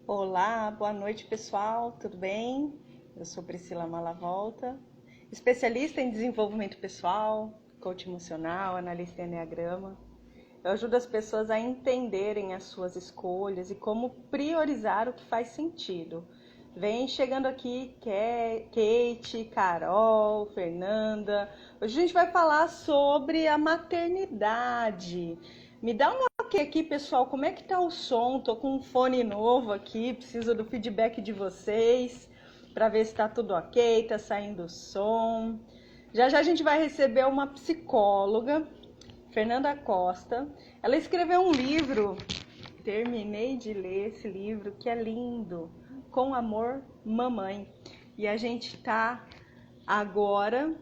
Olá, boa noite pessoal, tudo bem? Eu sou Priscila Malavolta, especialista em desenvolvimento pessoal, coach emocional, analista em enneagrama. Eu ajudo as pessoas a entenderem as suas escolhas e como priorizar o que faz sentido. Vem chegando aqui Kate, Carol, Fernanda. Hoje a gente vai falar sobre a maternidade. Me dá um ok aqui, pessoal. Como é que tá o som? Tô com um fone novo aqui, preciso do feedback de vocês para ver se tá tudo ok, tá saindo o som. Já já a gente vai receber uma psicóloga, Fernanda Costa. Ela escreveu um livro, terminei de ler esse livro, que é lindo, Com Amor, Mamãe. E a gente tá agora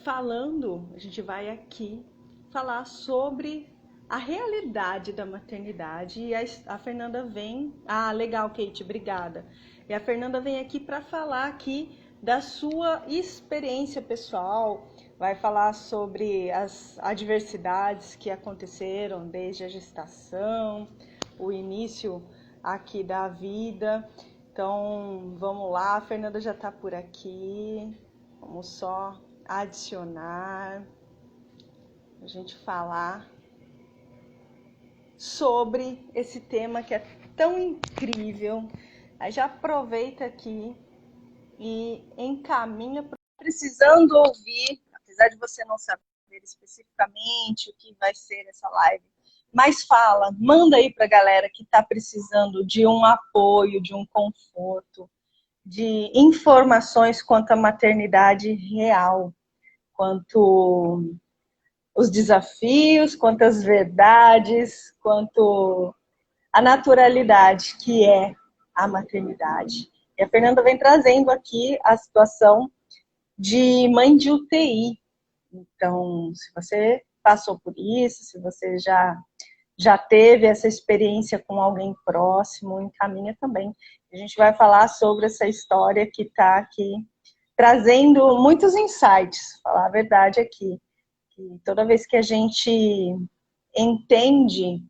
falando, a gente vai aqui falar sobre a realidade da maternidade. E a Fernanda vem... Ah, legal, Kate, obrigada. E a Fernanda vem aqui para falar aqui da sua experiência pessoal, vai falar sobre as adversidades que aconteceram desde a gestação, o início aqui da vida. Então, vamos lá, a Fernanda já está por aqui. Vamos só adicionar, a gente falar sobre esse tema que é tão incrível. Aí já aproveita aqui e encaminha para precisando ouvir, apesar de você não saber especificamente o que vai ser essa live, mas fala, manda aí para a galera que está precisando de um apoio, de um conforto, de informações quanto à maternidade real, quanto os desafios, quanto as verdades, quanto a naturalidade que é a maternidade. E a Fernanda vem trazendo aqui a situação de mãe de UTI. Então, se você passou por isso, se você já teve essa experiência com alguém próximo, encaminha também. A gente vai falar sobre essa história que está aqui trazendo muitos insights, falar a verdade aqui. Que toda vez que a gente entende,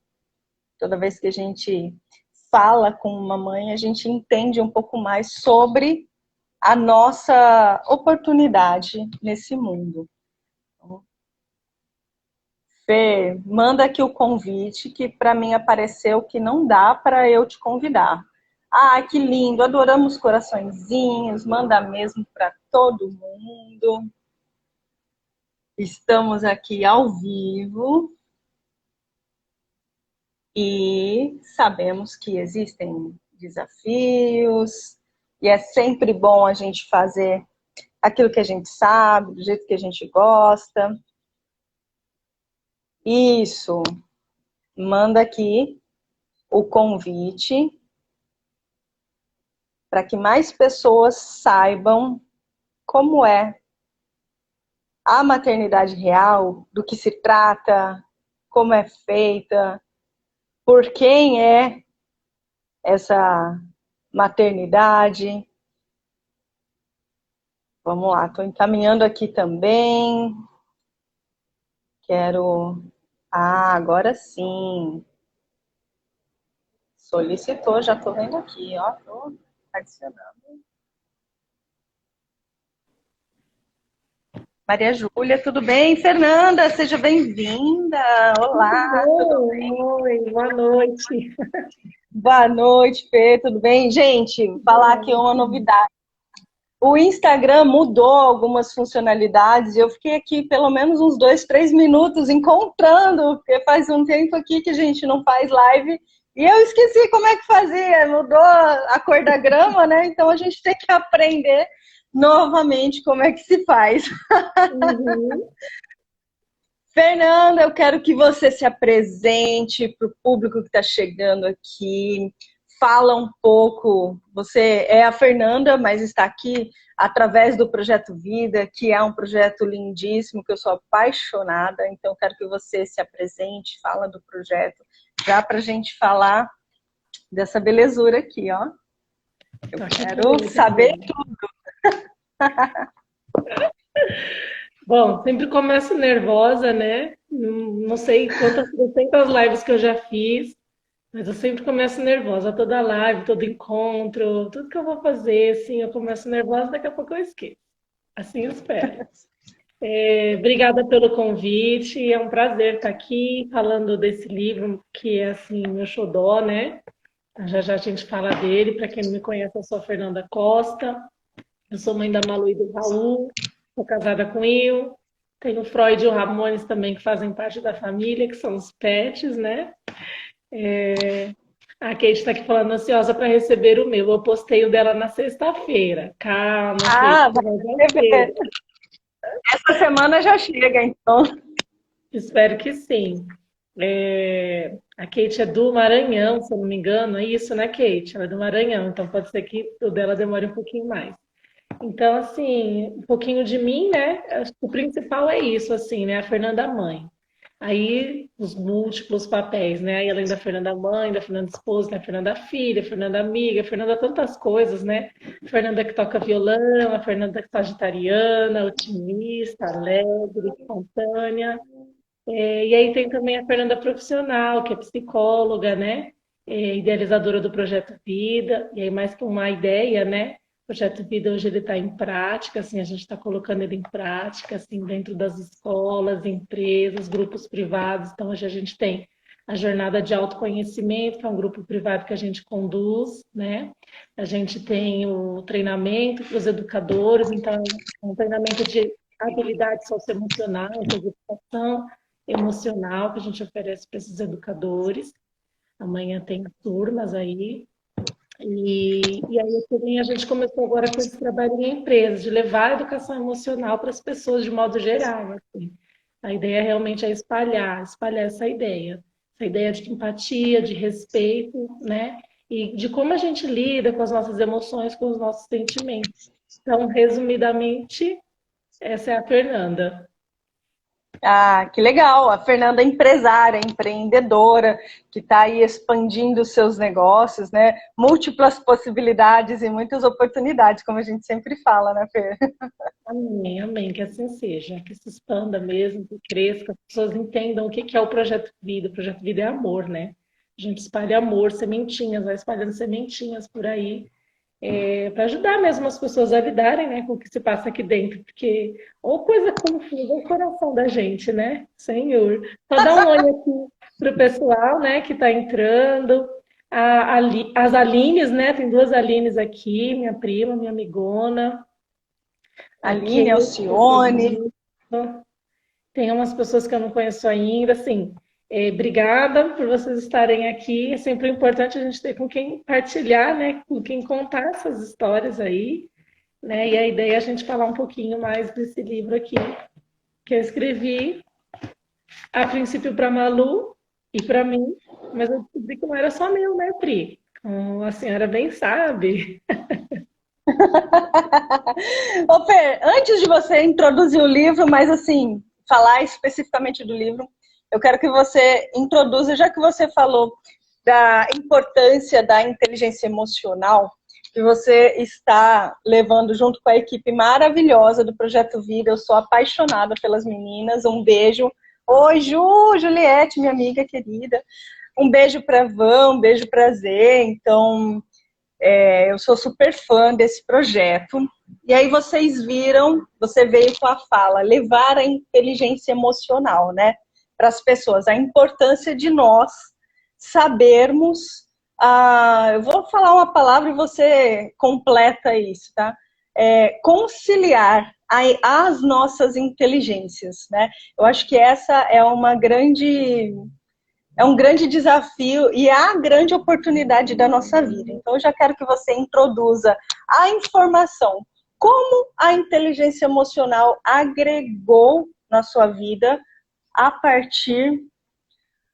toda vez que a gente fala com uma mãe, a gente entende um pouco mais sobre a nossa oportunidade nesse mundo. Então, Fê, manda aqui o convite, que para mim apareceu que não dá para eu te convidar. Ah, que lindo, adoramos coraçõezinhos, manda mesmo para todo mundo. Estamos aqui ao vivo e sabemos que existem desafios e é sempre bom a gente fazer aquilo que a gente sabe, do jeito que a gente gosta. Isso, manda aqui o convite para que mais pessoas saibam como é a maternidade real, do que se trata, como é feita, por quem é essa maternidade. Vamos lá, estou encaminhando aqui também. Quero... Ah, agora sim. Solicitou, já estou vendo aqui, ó, estou adicionando. Maria Júlia, tudo bem? Fernanda, seja bem-vinda. Tudo Olá, tudo bem? bom? Oi, boa noite. Boa noite, Fê, tudo bem? Gente, falar aqui uma novidade. O Instagram mudou algumas funcionalidades e eu fiquei aqui pelo menos uns 2, 3 minutos encontrando, porque faz um tempo aqui que a gente não faz live e eu esqueci como é que fazia, mudou a cor da grama, né? Então a gente tem que aprender novamente como é que se faz. Uhum. Fernanda, eu quero que você se apresente para o público que está chegando aqui. Fala um pouco. Você é a Fernanda, mas está aqui através do Projeto Vida, que é um projeto lindíssimo, que eu sou apaixonada. Então, quero que você se apresente, fala do projeto, já para a gente falar dessa belezura aqui, ó. Eu Ah, que quero bom, que saber bom. tudo. Bom, sempre começo nervosa, né? Não sei quantas lives que eu já fiz. Mas eu sempre começo nervosa, toda live, todo encontro, tudo que eu vou fazer, assim, eu começo nervosa, daqui a pouco eu esqueço. Assim eu espero. Obrigada pelo convite, é um prazer estar aqui falando desse livro que é, assim, meu xodó, né? Já já a gente fala dele. Para quem não me conhece, eu sou a Fernanda Costa, eu sou mãe da Malu e do Raul, sou casada com o Will, tenho o Freud e o Ramones também, que fazem parte da família, que são os pets, né? A Kate está aqui falando ansiosa para receber o meu. Eu postei o dela na sexta-feira. Calma, Kate, Ah, vai vai dar receber. cedo. Essa semana já chega, então. Espero que sim. A Kate é do Maranhão, se eu não me engano, é isso, né, Kate? Ela é do Maranhão, então pode ser que o dela demore um pouquinho mais. Então, assim, um pouquinho de mim, né? Acho que o principal é isso, assim, né? A Fernanda mãe. Aí, os múltiplos papéis, né? Aí, além da Fernanda mãe, da Fernanda esposa, da Fernanda filha, Fernanda amiga, Fernanda tantas coisas, né? Fernanda que toca violão, a Fernanda sagitariana, otimista, alegre, espontânea. E aí tem também a Fernanda profissional, que é psicóloga, né? Idealizadora do Projeto Vida. E aí, mais que uma ideia, né? O Projeto Vida hoje ele está em prática, assim, a gente está colocando ele em prática, assim, dentro das escolas, empresas, grupos privados. Então, hoje a gente tem a jornada de autoconhecimento, que é um grupo privado que a gente conduz, né? A gente tem o treinamento para os educadores, então, é um treinamento de habilidades socioemocionais, educação emocional que a gente oferece para esses educadores. Amanhã tem turmas aí. E aí também a gente começou agora com esse trabalho em empresas, de levar a educação emocional para as pessoas de modo geral. Assim. A ideia realmente é espalhar essa ideia de empatia, de respeito, né? E de como a gente lida com as nossas emoções, com os nossos sentimentos. Então, resumidamente, essa é a Fernanda. Ah, que legal. A Fernanda é empresária, empreendedora, que está aí expandindo os seus negócios, né? Múltiplas possibilidades e muitas oportunidades, como a gente sempre fala, né, Fer? Amém, amém, que assim seja, que se expanda mesmo, que cresça, que as pessoas entendam o que que é o projeto Vida. O projeto Vida é amor, né? A gente espalha amor, sementinhas, vai espalhando sementinhas por aí, para ajudar mesmo as pessoas a lidarem, né, com o que se passa aqui dentro, porque ou coisa confusa é o coração da gente, né? Senhor. Só dá um oi aqui pro pessoal, né, que está entrando. As Alines, né? Tem duas Alines aqui, minha prima, minha amigona. A Aline, Kate, Alcione. tem umas pessoas que eu não conheço ainda, assim, obrigada por vocês estarem aqui, é sempre importante a gente ter com quem partilhar, né, com quem contar essas histórias aí, né, e a ideia é a gente falar um pouquinho mais desse livro aqui, que eu escrevi, a princípio para Malu e para mim, mas eu descobri que não era só meu, né, Pri? Como a senhora bem sabe. Ô, Fer, antes de você introduzir o livro, mas assim, falar especificamente do livro, eu quero que você introduza, já que você falou da importância da inteligência emocional, que você está levando junto com a equipe maravilhosa do Projeto Vida. Eu sou apaixonada pelas meninas. Um beijo. Oi, Juliette, minha amiga querida. Um beijo para Van, um beijo para Zê. Então, eu sou super fã desse projeto. E aí vocês viram, você veio com a fala, levar a inteligência emocional, né, para as pessoas, a importância de nós sabermos. Eu vou falar uma palavra e você completa isso, tá? Conciliar as nossas inteligências, né? Eu acho que essa é um grande desafio e é a grande oportunidade da nossa vida. Então, eu já quero que você introduza a informação. Como a inteligência emocional agregou na sua vida a partir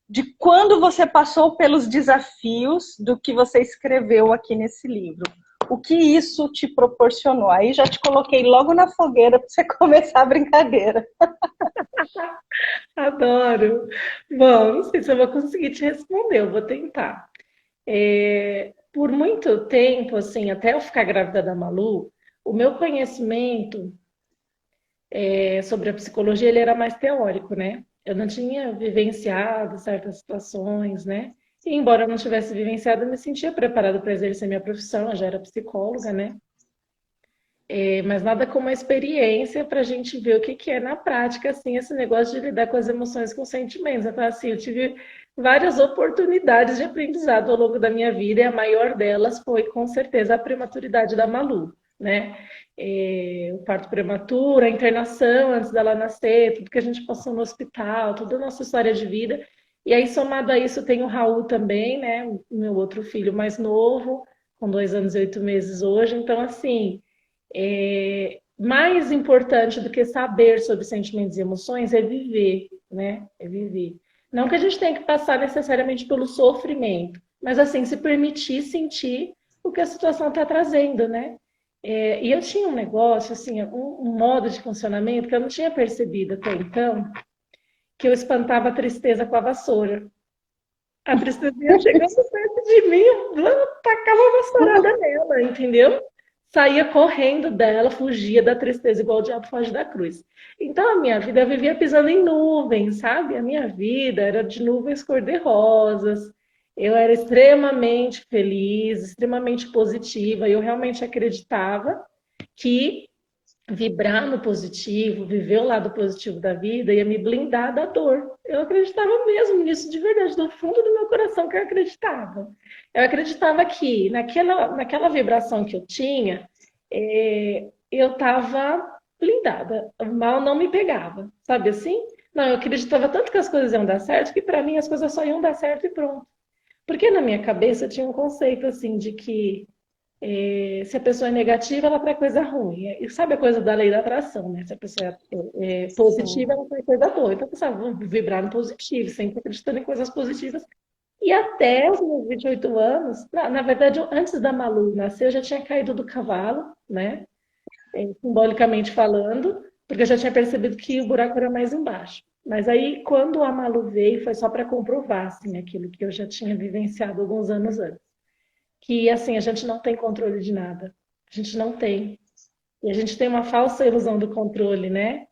de quando você passou pelos desafios do que você escreveu aqui nesse livro. O que isso te proporcionou? Aí já te coloquei logo na fogueira para você começar a brincadeira. Adoro. Bom, não sei se eu vou conseguir te responder, eu vou tentar. Por muito tempo, assim, até eu ficar grávida da Malu, o meu conhecimento sobre a psicologia ele era mais teórico, né? Eu não tinha vivenciado certas situações, né? E, embora eu não tivesse vivenciado, eu me sentia preparada para exercer minha profissão, eu já era psicóloga, né? Mas nada como a experiência para a gente ver o que que é na prática, assim, esse negócio de lidar com as emoções, com os sentimentos. Então, assim, eu tive várias oportunidades de aprendizado ao longo da minha vida, e a maior delas foi, com certeza, a prematuridade da Malu, né? O parto prematuro, a internação antes dela nascer, tudo que a gente passou no hospital, toda a nossa história de vida. E aí, somado a isso, tem o Raul também, né? O meu outro filho mais novo, com 2 anos e 8 meses hoje. Então, assim, mais importante do que saber sobre sentimentos e emoções é viver, né? É viver. Não que a gente tenha que passar necessariamente pelo sofrimento, mas assim, se permitir sentir o que a situação está trazendo, né? E eu tinha um negócio, assim, um modo de funcionamento que eu não tinha percebido até então, que eu espantava a tristeza com a vassoura. A tristezinha chegando perto de mim, eu tacava a vassourada nela, entendeu? Saía correndo dela, fugia da tristeza, igual o diabo foge da cruz. Então, a minha vida, eu vivia pisando em nuvens, sabe? A minha vida era de nuvens cor-de-rosas. Eu era extremamente feliz, extremamente positiva. Eu realmente acreditava que vibrar no positivo, viver o lado positivo da vida, ia me blindar da dor. Eu acreditava mesmo nisso de verdade, do fundo do meu coração que eu acreditava. Eu acreditava que naquela vibração que eu tinha, eu estava blindada. O mal não me pegava, sabe assim? Não, eu acreditava tanto que as coisas iam dar certo, que para mim as coisas só iam dar certo e pronto. Porque na minha cabeça tinha um conceito assim de que se a pessoa é negativa, ela atrai coisa ruim. E sabe a coisa da lei da atração, né? Se a pessoa é positiva, Sim. ela atrai coisa boa. Então, eu pensava, vamos vibrar no positivo, sempre acreditando em coisas positivas. E até os meus 28 anos, na verdade, antes da Malu nascer, eu já tinha caído do cavalo, né? Simbolicamente falando, porque eu já tinha percebido que o buraco era mais embaixo. Mas aí, quando a Malu veio, foi só para comprovar, assim, aquilo que eu já tinha vivenciado alguns anos antes, que assim, a gente não tem controle de nada. A gente não tem. E a gente tem uma falsa ilusão do controle, né?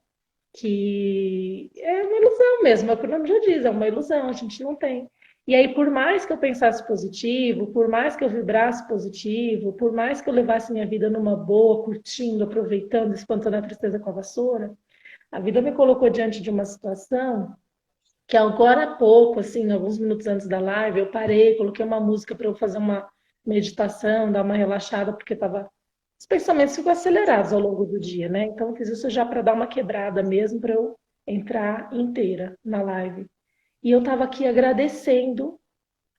Que é uma ilusão mesmo, é o que o nome já diz, é uma ilusão, a gente não tem. E aí, por mais que eu pensasse positivo, por mais que eu vibrasse positivo, por mais que eu levasse minha vida numa boa, curtindo, aproveitando, espantando a tristeza com a vassoura, a vida me colocou diante de uma situação que agora há pouco, assim, alguns minutos antes da live, eu parei, coloquei uma música para eu fazer uma meditação, dar uma relaxada, porque tava os pensamentos ficam acelerados ao longo do dia, né? Então eu fiz isso já para dar uma quebrada mesmo, para eu entrar inteira na live. E eu estava aqui agradecendo,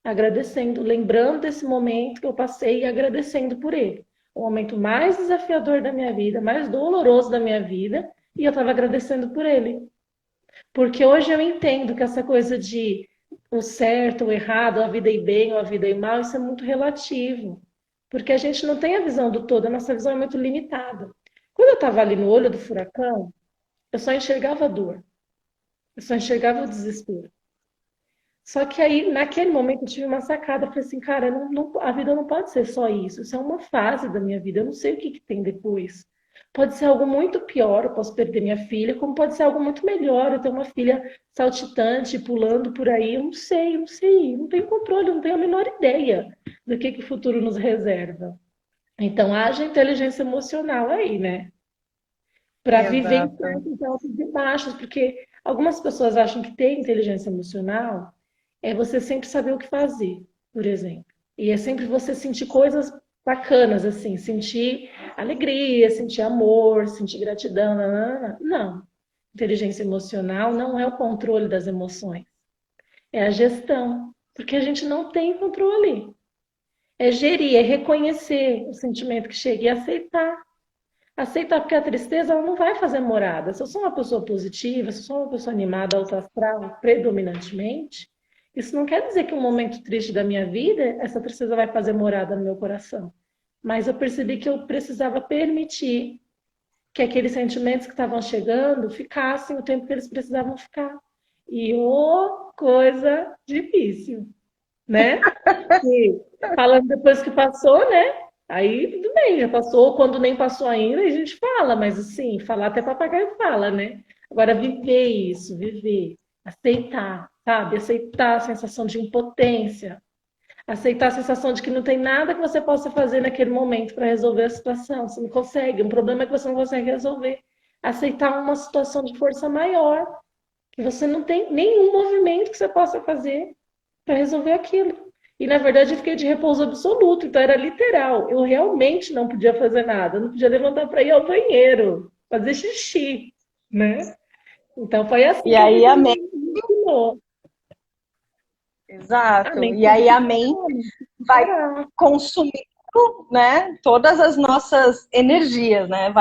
agradecendo, lembrando desse momento que eu passei e agradecendo por ele. O momento mais desafiador da minha vida, mais doloroso da minha vida, e eu estava agradecendo por ele. Porque hoje eu entendo que essa coisa de o certo, o errado, a vida ir bem ou a vida ir mal, isso é muito relativo. Porque a gente não tem a visão do todo, a nossa visão é muito limitada. Quando eu estava ali no olho do furacão, eu só enxergava a dor, eu só enxergava o desespero. Só que aí, naquele momento, eu tive uma sacada, eu falei assim, cara, a vida não pode ser só isso é uma fase da minha vida, eu não sei o que que tem depois. Pode ser algo muito pior, eu posso perder minha filha, como pode ser algo muito melhor, eu ter uma filha saltitante, pulando por aí, eu não sei, não tenho controle, eu não tenho a menor ideia do que o futuro nos reserva. Então, haja inteligência emocional aí, né? Para vivenciar Exato. esses altos e baixos, porque algumas pessoas acham que ter inteligência emocional é você sempre saber o que fazer, por exemplo. E é sempre você sentir coisas bacanas, assim, sentir alegria, sentir amor, sentir gratidão. Nanana. Não. Inteligência emocional não é o controle das emoções, é a gestão. Porque a gente não tem controle. É gerir, é reconhecer o sentimento que chega e aceitar. Aceitar, porque a tristeza ela não vai fazer morada. Se eu sou uma pessoa positiva, se eu sou uma pessoa animada, alto astral, predominantemente, isso não quer dizer que um momento triste da minha vida, essa tristeza vai fazer morada no meu coração. Mas eu percebi que eu precisava permitir que aqueles sentimentos que estavam chegando ficassem o tempo que eles precisavam ficar. E ô, coisa difícil, né? E falando depois que passou, né? Aí tudo bem, já passou. Quando nem passou ainda, a gente fala, mas assim, falar até papagaio fala, né? Agora, viver isso, viver, aceitar, sabe? Aceitar a sensação de impotência. Aceitar a sensação de que não tem nada que você possa fazer naquele momento para resolver a situação. Você não consegue, um problema é que você não consegue resolver. Aceitar uma situação de força maior, que você não tem nenhum movimento que você possa fazer para resolver aquilo. E na verdade eu fiquei de repouso absoluto, então era literal. Eu realmente não podia fazer nada, eu não podia levantar para ir ao banheiro, fazer xixi, né? Então foi assim E que a aí vida a me mente, ensinou. A exato. mente E tem aí que a mente vai parar. consumindo, né, todas as nossas energias, né?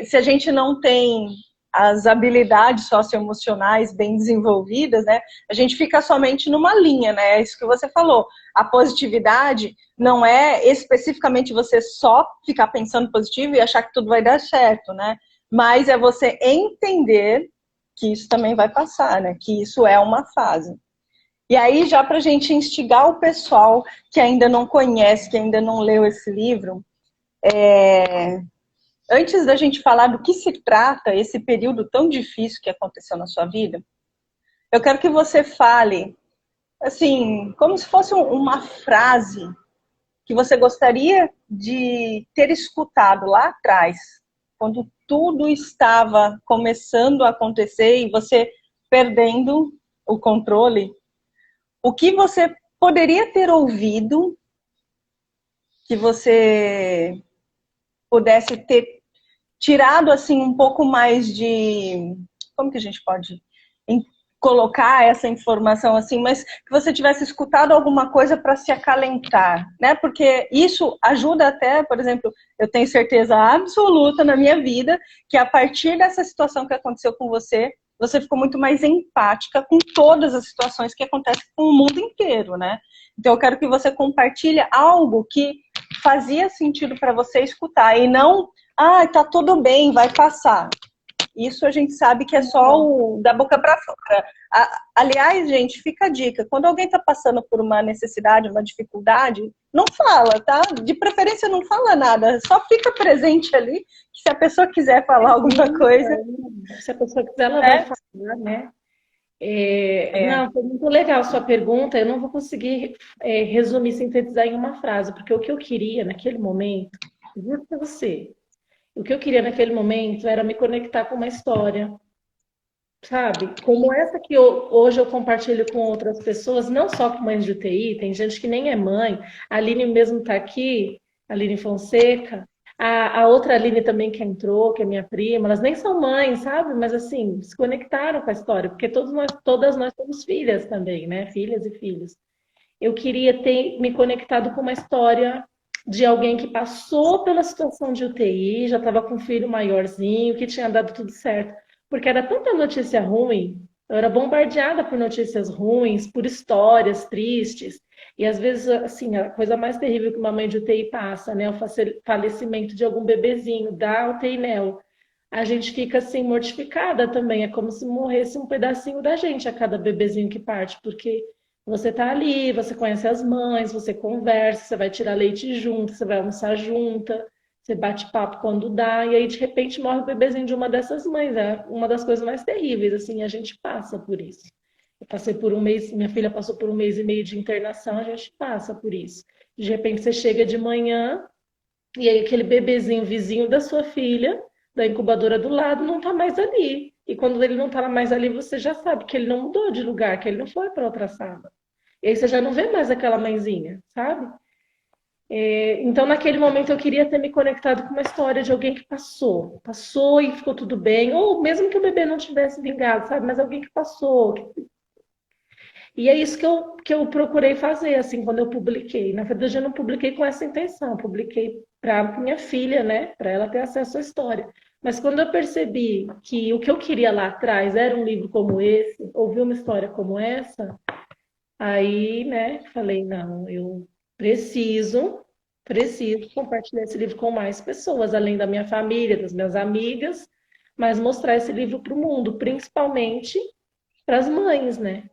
Se a gente não tem as habilidades socioemocionais bem desenvolvidas, né, a gente fica somente numa linha, né? É isso que você falou. A positividade não é especificamente você só ficar pensando positivo e achar que tudo vai dar certo, né? Mas é você entender que isso também vai passar, né? Que isso é uma fase. E aí, já para a gente instigar o pessoal que ainda não conhece, que ainda não leu esse livro, antes da gente falar do que se trata esse período tão difícil que aconteceu na sua vida, eu quero que você fale, assim, como se fosse uma frase que você gostaria de ter escutado lá atrás, quando tudo estava começando a acontecer e você perdendo o controle. O que você poderia ter ouvido que você pudesse ter tirado assim um pouco mais de, como que a gente pode colocar essa informação assim, mas que você tivesse escutado alguma coisa para se acalentar, né? Porque isso ajuda até, por exemplo, eu tenho certeza absoluta na minha vida que a partir dessa situação que aconteceu com você, você ficou muito mais empática com todas as situações que acontecem com o mundo inteiro, né? Então eu quero que você compartilhe algo que fazia sentido para você escutar e não, tá tudo bem, vai passar. Isso a gente sabe que é só o da boca para fora. Aliás, gente, fica a dica: quando alguém está passando por uma necessidade, uma dificuldade, não fala, tá? De preferência, não fala nada, só fica presente ali. Que se a pessoa quiser falar alguma coisa, Se a pessoa quiser, ela vai né? falar, né? É, Não, foi muito legal a sua pergunta. Eu não vou conseguir resumir, sintetizar em uma frase, porque o que eu queria naquele momento, juro para você, o que eu queria naquele momento era me conectar com uma história, sabe? Como essa que hoje eu compartilho com outras pessoas, não só com mães de UTI, tem gente que nem é mãe. A Aline mesmo está aqui, a Aline Fonseca. A outra Aline também que entrou, que é minha prima, elas nem são mães, sabe? Mas assim, se conectaram com a história, porque todas nós somos filhas também, né? Filhas e filhos. Eu queria ter me conectado com uma história de alguém que passou pela situação de UTI, já estava com um filho maiorzinho, que tinha dado tudo certo. Porque era tanta notícia ruim, eu era bombardeada por notícias ruins, por histórias tristes. E às vezes, assim, a coisa mais terrível que uma mãe de UTI passa, né? O falecimento de algum bebezinho da UTI Neo. A gente fica assim mortificada também. É como se morresse um pedacinho da gente a cada bebezinho que parte, porque você tá ali, você conhece as mães, você conversa, você vai tirar leite junto, você vai almoçar junta, você bate papo quando dá, e aí de repente morre o bebezinho de uma dessas mães. É uma das coisas mais terríveis, assim, a gente passa por isso. Eu passei por um mês, minha filha passou por um mês e meio de internação, a gente passa por isso. De repente você chega de manhã e aí aquele bebezinho vizinho da sua filha, da incubadora do lado, não tá mais ali. E quando ele não tá mais ali, você já sabe que ele não mudou de lugar, que ele não foi para outra sala. E aí você já não vê mais aquela mãezinha, sabe? Então, naquele momento, eu queria ter me conectado com uma história de alguém que passou e ficou tudo bem, ou mesmo que o bebê não tivesse vingado, sabe? Mas alguém que passou. E é isso que eu procurei fazer, assim, quando eu publiquei. Na verdade, eu não publiquei com essa intenção, eu publiquei para minha filha, né? Para ela ter acesso à história. Mas quando eu percebi que o que eu queria lá atrás era um livro como esse, ouvir uma história como essa, aí, né, falei, não, eu preciso, preciso compartilhar esse livro com mais pessoas, além da minha família, das minhas amigas, mas mostrar esse livro para o mundo, principalmente para as mães, né?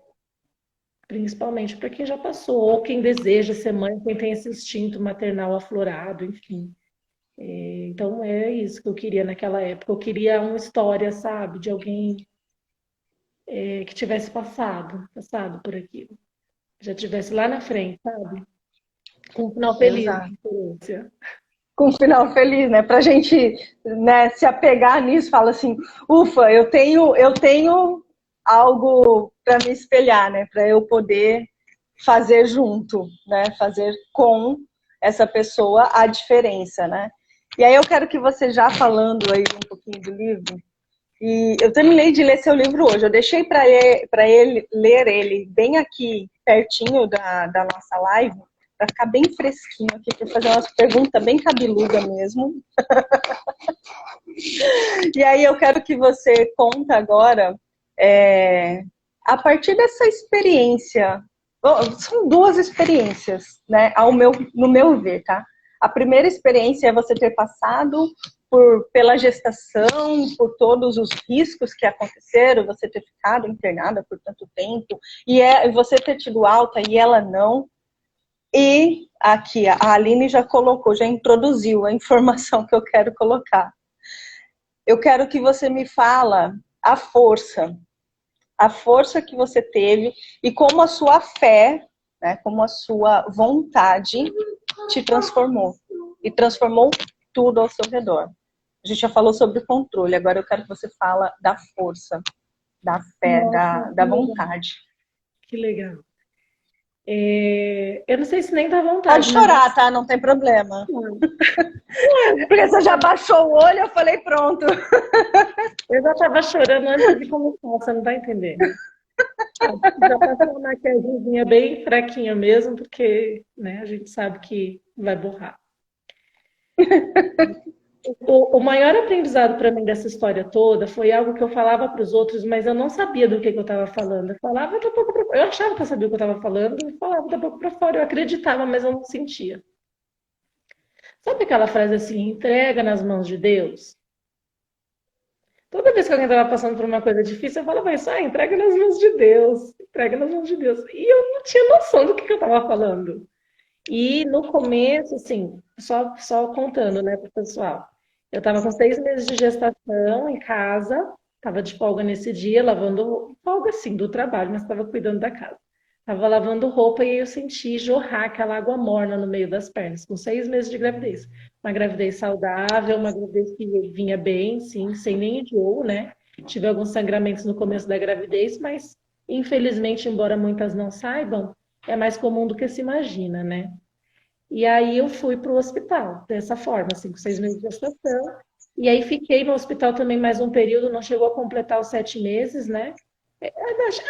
Principalmente para quem já passou, ou quem deseja ser mãe, quem tem esse instinto maternal aflorado, enfim. Então é isso que eu queria naquela época. Eu queria uma história, sabe, de alguém que tivesse passado por aquilo. já tivesse lá na frente, sabe? Com um final feliz. Exato. Com um final feliz, né? Pra gente, né, se apegar nisso, fala assim, ufa, eu tenho algo para me espelhar, né? Para eu poder fazer junto, né? Fazer com essa pessoa a diferença, né? E aí eu quero que você já falando aí um pouquinho do livro, e eu terminei de ler seu livro hoje, eu deixei para ele ler ele bem aqui pertinho da nossa live, para ficar bem fresquinho aqui, para fazer umas perguntas bem cabeluda mesmo. E aí eu quero que você conta agora, a partir dessa experiência, são duas experiências, né, no meu ver, tá? A primeira experiência é você ter passado pela gestação, por todos os riscos que aconteceram, você ter ficado internada por tanto tempo, e você ter tido alta e ela não. E aqui, a Aline já colocou, já introduziu a informação que eu quero colocar. Eu quero que você me fala a força que você teve e como a sua fé, né, como a sua vontade te transformou. E transformou tudo ao seu redor. A gente já falou sobre o controle, agora eu quero que você fale da força, da fé, Nossa, da vontade. que legal. Eu não sei se nem dá Pode vontade, mas chorar, tá? Não tem problema. não. Porque você já baixou o olho, eu falei pronto. Eu já estava chorando antes de começar, você não está entendendo. Já passou uma maquiagemzinha bem fraquinha mesmo, porque, né, a gente sabe que vai borrar. O maior aprendizado para mim dessa história toda foi algo que eu falava para os outros, mas eu não sabia do que eu estava falando. Eu falava da boca pra... Eu achava que eu sabia o que eu estava falando, eu falava da boca para fora, eu acreditava, mas eu não sentia. Sabe aquela frase assim, entrega nas mãos de Deus? Toda vez que alguém estava passando por uma coisa difícil, eu falava isso, entrega nas mãos de Deus, entrega nas mãos de Deus. E eu não tinha noção do que eu estava falando. E no começo, assim, só contando, né, pro pessoal. Eu estava com 6 meses de gestação em casa, estava de folga nesse dia, lavando, folga assim, do trabalho, mas estava cuidando da casa. Estava lavando roupa e aí eu senti jorrar aquela água morna no meio das pernas, com 6 meses de gravidez. Uma gravidez saudável, uma gravidez que vinha bem, sim, sem nem enjoo, né? Tive alguns sangramentos no começo da gravidez, mas infelizmente, embora muitas não saibam, é mais comum do que se imagina, né? E aí eu fui para o hospital, dessa forma, assim, com 6 meses de gestação. E aí fiquei no hospital também mais um período, não chegou a completar os 7 meses, né?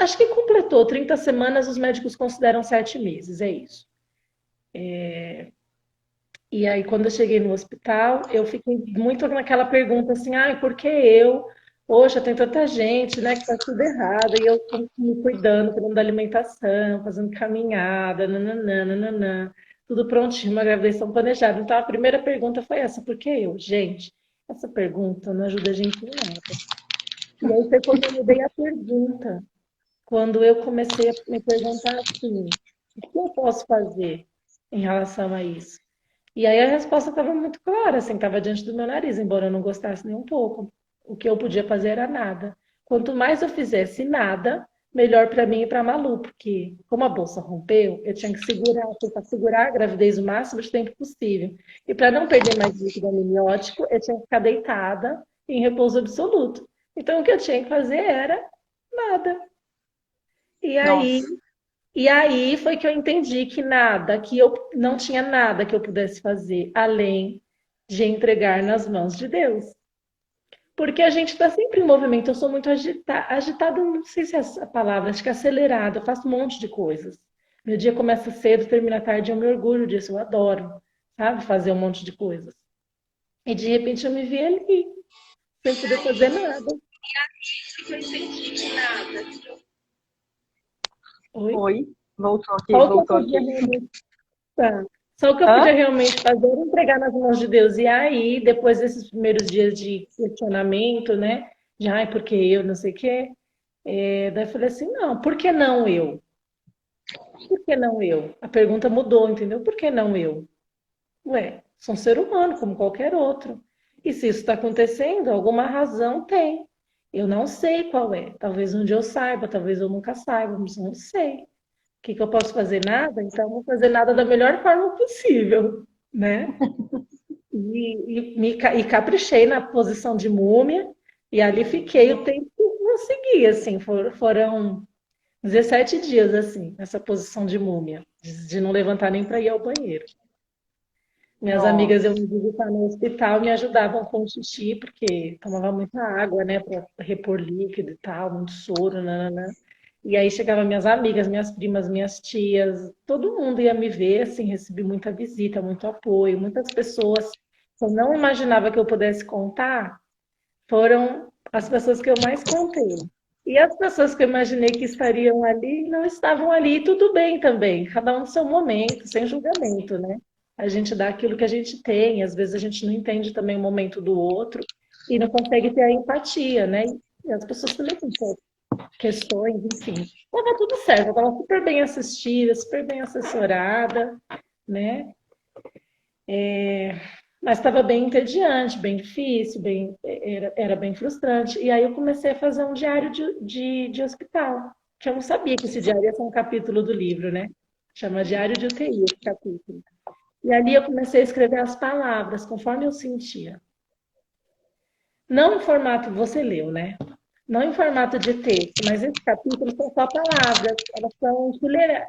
Acho que completou 30 semanas, os médicos consideram 7 meses, é isso. E aí, quando eu cheguei no hospital, eu fiquei muito naquela pergunta assim, ai, por que eu? Poxa, tem tanta gente, né, que tá tudo errado, e eu me cuidando da alimentação, fazendo caminhada, nananã, nananã, tudo prontinho, uma gravidez tão planejada. Então, a primeira pergunta foi essa, por que eu? Gente, essa pergunta não ajuda a gente em nada. E aí foi quando eu mudei a pergunta, quando eu comecei a me perguntar assim, o que eu posso fazer em relação a isso? E aí a resposta estava muito clara, assim, estava diante do meu nariz, embora eu não gostasse nem um pouco. O que eu podia fazer era nada. Quanto mais eu fizesse nada, melhor para mim e para a Malu, porque como a bolsa rompeu, eu tinha que tentar segurar a gravidez o máximo de tempo possível. E para não perder mais líquido amniótico, eu tinha que ficar deitada em repouso absoluto. Então o que eu tinha que fazer era nada. E aí Nossa, e aí foi que eu entendi que nada, que eu não tinha nada que eu pudesse fazer além de entregar nas mãos de Deus. Porque a gente está sempre em movimento. Eu sou muito agitada, não sei se é essa palavra, acho que é acelerada. Eu faço um monte de coisas. Meu dia começa cedo, termina tarde, eu me orgulho disso, eu adoro, sabe, fazer um monte de coisas. E de repente eu me vi ali, sem poder fazer nada. Eu senti que nada. Oi? oi. Voltou aqui, Só o que eu voltou podia aqui. realmente Tá. Só o que eu podia Hã? realmente fazer era entregar nas mãos de Deus. E aí, depois desses primeiros dias de questionamento, né? De, ai, por que eu, não sei o quê. Daí eu falei assim, não, por que não eu? Por que não eu? A pergunta mudou, entendeu? Por que não eu? Ué, sou um ser humano, como qualquer outro. E se isso está acontecendo, alguma razão tem. Eu não sei qual é. Talvez um dia eu saiba, talvez eu nunca saiba, mas eu não sei. que eu posso fazer? Nada? Então, vou fazer nada da melhor forma possível, né? E caprichei na posição de múmia, e ali fiquei o tempo que eu consegui, assim, foram 17 dias, assim, nessa posição de múmia, de não levantar nem para ir ao banheiro. Minhas amigas iam Nossa. me visitar no hospital, me ajudavam com o xixi, porque tomava muita água, né, para repor líquido e tal, muito soro, nananã. E aí chegavam minhas amigas, minhas primas, minhas tias, todo mundo ia me ver, assim, recebi muita visita, muito apoio, muitas pessoas que eu não imaginava que eu pudesse contar, foram as pessoas que eu mais contei. E as pessoas que eu imaginei que estariam ali, não estavam ali, e tudo bem também, cada um no seu momento, sem julgamento, né? A gente dá aquilo que a gente tem, às vezes a gente não entende também o momento do outro e não consegue ter a empatia, né? E as pessoas também têm suas questões, enfim. Estava tudo certo, eu estava super bem assistida, super bem assessorada, né? Mas estava bem entediante, bem difícil, era bem frustrante. E aí eu comecei a fazer um diário de hospital, que eu não sabia que esse diário ia ser um capítulo do livro, né? Chama Diário de UTI, esse capítulo. E ali eu comecei a escrever as palavras, conforme eu sentia. Não em formato, você leu, né? Não em formato de texto, mas esse capítulo são só palavras, elas são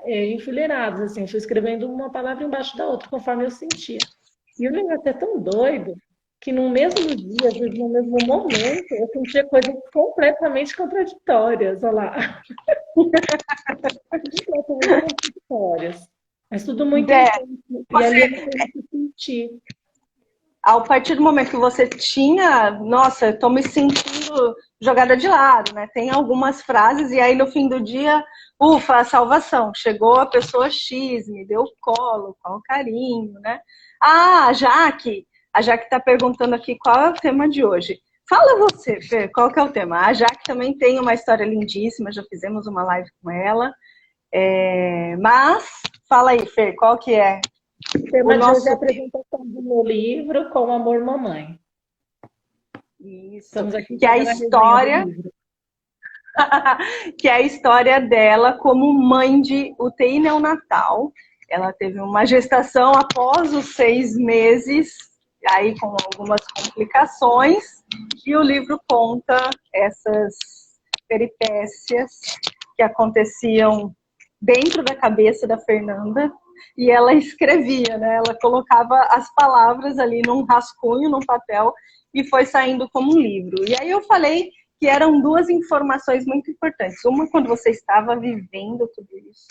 enfileiradas, assim, eu fui escrevendo uma palavra embaixo da outra, conforme eu sentia. E o negócio é tão doido que no mesmo dia, às vezes no mesmo momento, eu sentia coisas completamente contraditórias, olha lá, completamente contraditórias. Mas tudo muito É, intenso. E ali eu você, me permiti sentir. a partir do momento que você tinha, nossa, estou me sentindo jogada de lado, né? Tem algumas frases, e aí no fim do dia, ufa, a salvação. Chegou a pessoa X, me deu colo, qual carinho, né? Ah, a Jaque está perguntando aqui qual é o tema de hoje. Fala você, Fer, qual que é o tema? A Jaque também tem uma história lindíssima, já fizemos uma live com ela. Mas, fala aí, Fer, qual que é O o tema de hoje é a nosso apresentação do meu livro Com Amor Mamãe. isso, Estamos aqui que é a fazendo a resenha do história livro. que é a história dela como mãe de UTI neonatal. Ela teve uma gestação após os 6 meses, aí com algumas complicações, e o livro conta essas peripécias que aconteciam dentro da cabeça da Fernanda, e ela escrevia, né? Ela colocava as palavras ali num rascunho, num papel, e foi saindo como um livro. E aí eu falei que eram duas informações muito importantes. Uma, quando você estava vivendo tudo isso,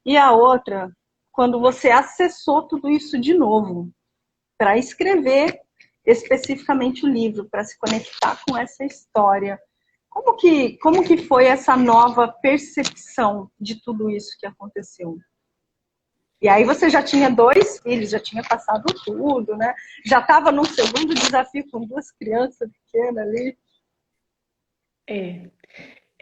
e a outra, quando você acessou tudo isso de novo, para escrever especificamente o livro, para se conectar com essa história. Como que foi essa nova percepção de tudo isso que aconteceu? E aí você já tinha 2 filhos, já tinha passado tudo, né? Já estava num segundo desafio com 2 crianças pequenas ali. É.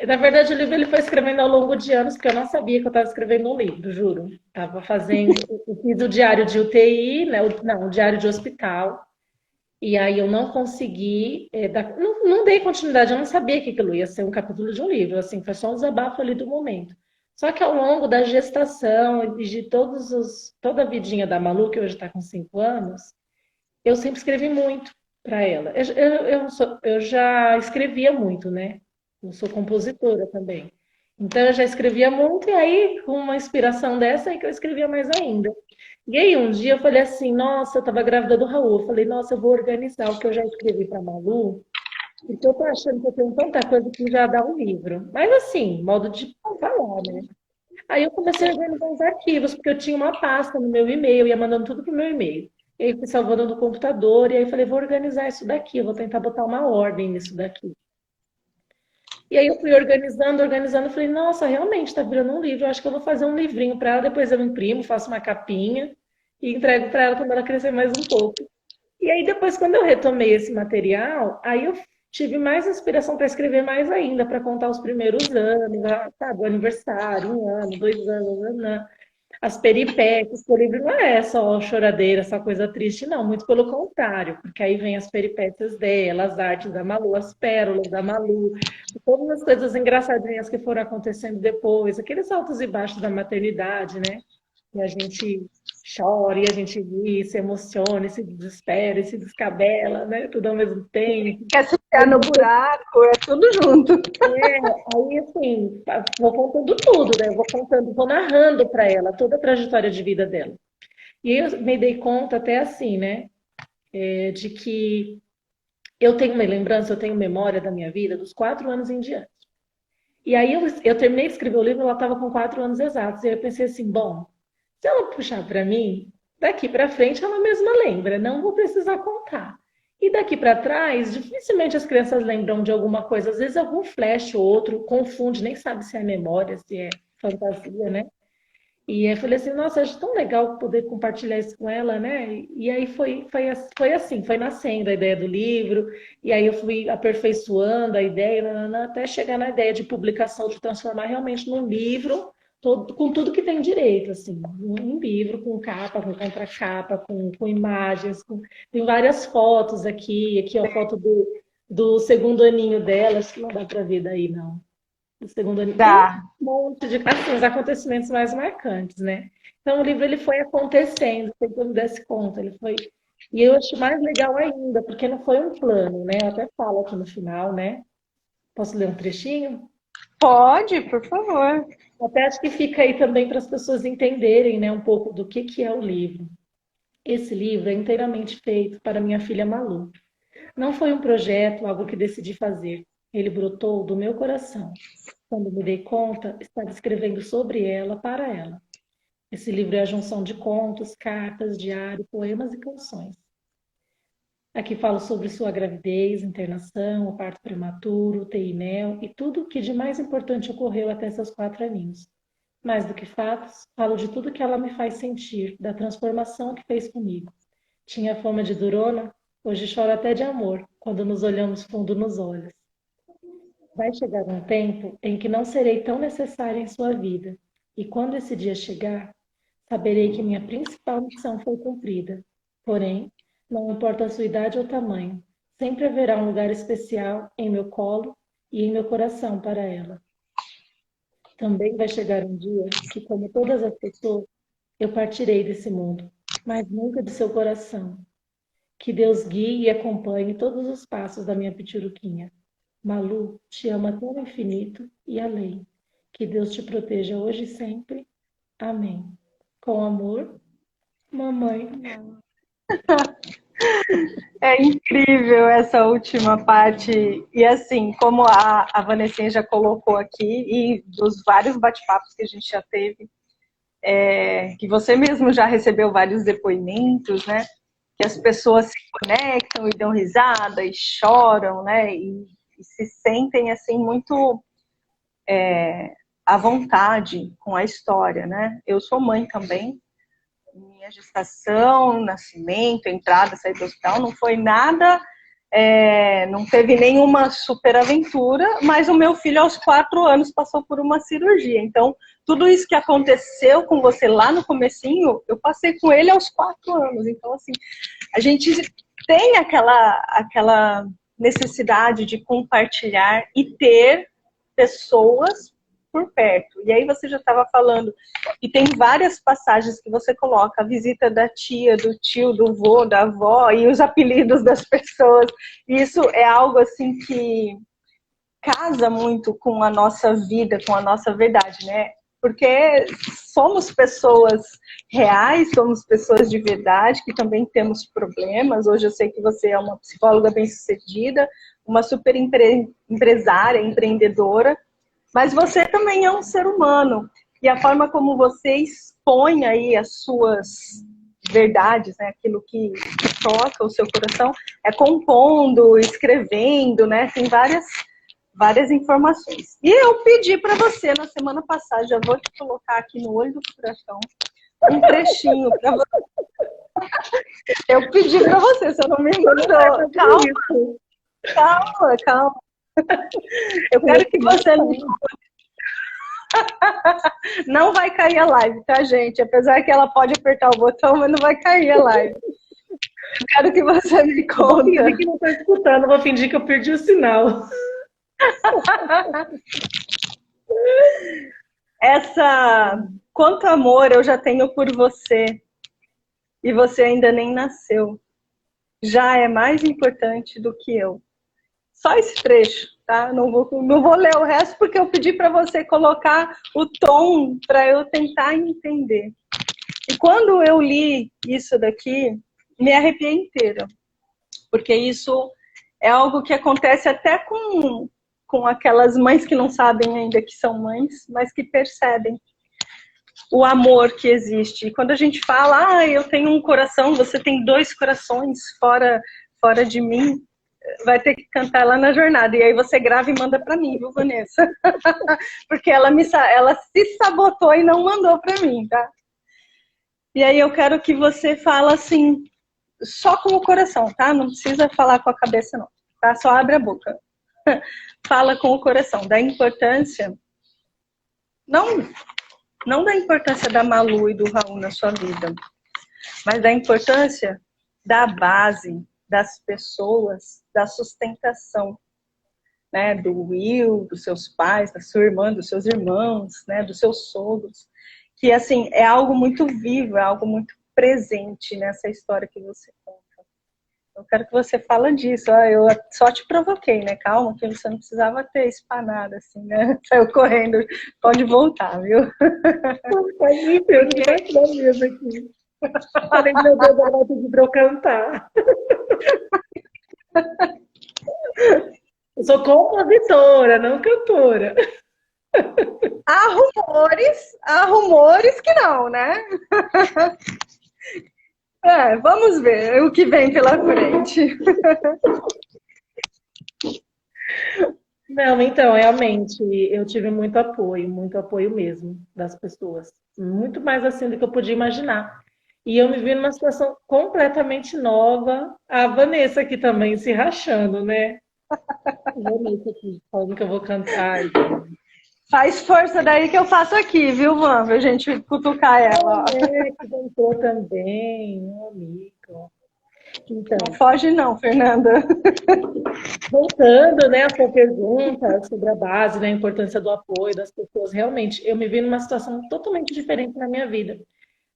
Na verdade, o livro ele foi escrevendo ao longo de anos, porque eu não sabia que eu estava escrevendo um livro, juro. Estava fazendo, eu fiz o diário de UTI, né? Não, o diário de hospital. E aí eu não consegui, não dei continuidade, eu não sabia que aquilo ia ser um capítulo de um livro, assim, foi só um desabafo ali do momento. Só que ao longo da gestação e de toda a vidinha da Malu, que hoje está com 5 anos, eu sempre escrevi muito para ela. Eu já escrevia muito, né? Eu sou compositora também. Então eu já escrevia muito, e aí, com uma inspiração dessa, aí que eu escrevia mais ainda. E aí um dia eu falei assim, nossa, eu estava grávida do Raul. Eu falei, nossa, eu vou organizar o que eu já escrevi para Malu, porque eu tô achando que eu tenho tanta coisa que já dá um livro. Mas assim, modo de falar, né? Aí eu comecei a organizar os arquivos, porque eu tinha uma pasta no meu e-mail, ia mandando tudo pro meu e-mail. E aí fui salvando no computador, e aí falei, vou organizar isso daqui, eu vou tentar botar uma ordem nisso daqui. E aí eu fui organizando, organizando, falei, nossa, realmente tá virando um livro, eu acho que eu vou fazer um livrinho para ela, depois eu imprimo, faço uma capinha e entrego para ela quando ela crescer mais um pouco. E aí depois, quando eu retomei esse material, aí eu tive mais inspiração para escrever mais ainda, para contar os primeiros anos, sabe, o aniversário, 1 ano, 2 anos, ano. as peripécias, o livro não é só choradeira, só coisa triste, não, muito pelo contrário, porque aí vem as peripécias dela, as artes da Malu, as pérolas da Malu, todas as coisas engraçadinhas que foram acontecendo depois, aqueles altos e baixos da maternidade, né? E a gente chora, e a gente ri, se emociona, e se desespera, e se descabela, né? Tudo ao mesmo tempo. Quer se ficar no buraco, é tudo junto. Aí, assim, vou contando tudo, né? Eu vou contando, vou narrando para ela toda a trajetória de vida dela. E eu me dei conta até assim, né? De que eu tenho uma lembrança, eu tenho memória da minha vida dos 4 anos em diante. E aí eu terminei de escrever o livro, ela estava com 4 anos exatos. E aí eu pensei assim, bom, se ela puxar para mim, daqui para frente ela mesma lembra, não vou precisar contar. E daqui para trás, dificilmente as crianças lembram de alguma coisa. Às vezes algum flash ou outro confunde, nem sabe se é memória, se é fantasia, né? E eu falei assim, nossa, acho tão legal poder compartilhar isso com ela, né? E aí foi assim, foi nascendo a ideia do livro, e aí eu fui aperfeiçoando a ideia, nananã, até chegar na ideia de publicação, de transformar realmente num livro, com tudo que tem direito, assim, um livro com capa, com contracapa, com imagens, tem várias fotos aqui ó, foto do segundo aninho dela, acho que não dá para ver daí, não. Do segundo ano. Tem um Dá. monte de assim, os acontecimentos mais marcantes, né? Então o livro ele foi acontecendo, sem que eu me desse conta, ele foi. E eu acho mais legal ainda, porque não foi um plano, né? Eu até falo aqui no final, né? Posso ler um trechinho? Pode, por favor. Até acho que fica aí também para as pessoas entenderem, né, um pouco do que é o livro. Esse livro é inteiramente feito para minha filha Malu. Não foi um projeto, algo que decidi fazer. Ele brotou do meu coração. Quando me dei conta, estava escrevendo sobre ela, para ela. Esse livro é a junção de contos, cartas, diário, poemas e canções. Aqui falo sobre sua gravidez, internação, o parto prematuro, UTI e mel e tudo o que de mais importante ocorreu até seus 4 aninhos. Mais do que fatos, falo de tudo que ela me faz sentir, da transformação que fez comigo. Tinha fama de durona, hoje choro até de amor, quando nos olhamos fundo nos olhos. Vai chegar um tempo em que não serei tão necessária em sua vida, e quando esse dia chegar, saberei que minha principal missão foi cumprida. Porém, não importa a sua idade ou tamanho, sempre haverá um lugar especial em meu colo e em meu coração para ela. Também vai chegar um dia que, como todas as pessoas, eu partirei desse mundo, mas nunca de seu coração. Que Deus guie e acompanhe todos os passos da minha pituruquinha. Malu te ama até o infinito e além. Que Deus te proteja hoje e sempre. Amém. Com amor, mamãe. É incrível essa última parte. E assim, como a Vanessinha já colocou aqui, e dos vários bate-papos que a gente já teve, que você mesmo já recebeu vários depoimentos, né? Que as pessoas se conectam e dão risada e choram, né? E se sentem assim muito à vontade com a história, né? Eu sou mãe também. Minha gestação, nascimento, entrada, saída do hospital, não foi nada, não teve nenhuma super aventura, mas o meu filho aos 4 anos passou por uma cirurgia. Então, tudo isso que aconteceu com você lá no comecinho, eu passei com ele aos 4 anos. Então, assim, a gente tem aquela necessidade de compartilhar e ter pessoas por perto. E aí você já estava falando, e tem várias passagens que você coloca, a visita da tia, do tio, do vô, da avó, e os apelidos das pessoas. E isso é algo assim que casa muito com a nossa vida, com a nossa verdade, né? Porque somos pessoas reais, somos pessoas de verdade, que também temos problemas. Hoje eu sei que você é uma psicóloga bem-sucedida, uma super empresária, empreendedora, mas você também é um ser humano. E a forma como você expõe aí as suas verdades, né, aquilo que toca o seu coração, é compondo, escrevendo, né, tem várias informações. E eu pedi para você na semana passada, já vou te colocar aqui no olho do furacão, um trechinho para você. Eu pedi para você, você não me mandou. Calma. Eu quero que você me Não vai cair a live, tá, gente? Apesar que ela pode apertar o botão, mas não vai cair a live. Eu quero que você me Vou conta. fingir que não estou escutando, vou fingir que eu perdi o sinal. Quanto amor eu já tenho por você e você ainda nem nasceu. Já é mais importante do que eu. Só esse trecho, tá? Não vou ler o resto porque eu pedi para você colocar o tom para eu tentar entender. E quando eu li isso daqui, me arrepiei inteira. Porque isso é algo que acontece até com aquelas mães que não sabem ainda que são mães, mas que percebem o amor que existe. E quando a gente fala, eu tenho um coração, você tem 2 corações fora de mim, vai ter que cantar lá na jornada. E aí você grava e manda para mim, viu, Vanessa? Porque ela se sabotou e não mandou para mim, tá? E aí eu quero que você fale assim, só com o coração, tá? Não precisa falar com a cabeça, não. Tá? Só abre a boca. Fala com o coração. Da importância, não da importância da Malu e do Raul na sua vida, mas da importância da base, das pessoas, da sustentação, né? Do Will, dos seus pais, da sua irmã, dos seus irmãos, né? Dos seus sogros. Que, assim, é algo muito vivo, é algo muito presente nessa história que você conta. Eu quero que você fale disso. Eu só te provoquei, né? Calma, que você não precisava ter espanado assim, né? Saiu correndo. Pode voltar, viu? Pode me ver, debaixo da mesa aqui. Falei, meu Deus, ela vai pedir pra eu cantar. Eu sou compositora, não cantora. Há rumores que não, né? Vamos ver o que vem pela frente. Não, então, realmente, eu tive muito apoio mesmo das pessoas. Muito mais assim do que eu podia imaginar. E eu me vi numa situação completamente nova. A Vanessa aqui também se rachando, né? A Vanessa aqui falando que eu vou cantar. Faz força daí que eu faço aqui, viu, Van? Pra gente cutucar ela. Que cantou também, meu amigo. Então, não foge não, Fernanda. Voltando, né, a sua pergunta sobre a base, né, a importância do apoio das pessoas, realmente, eu me vi numa situação totalmente diferente na minha vida.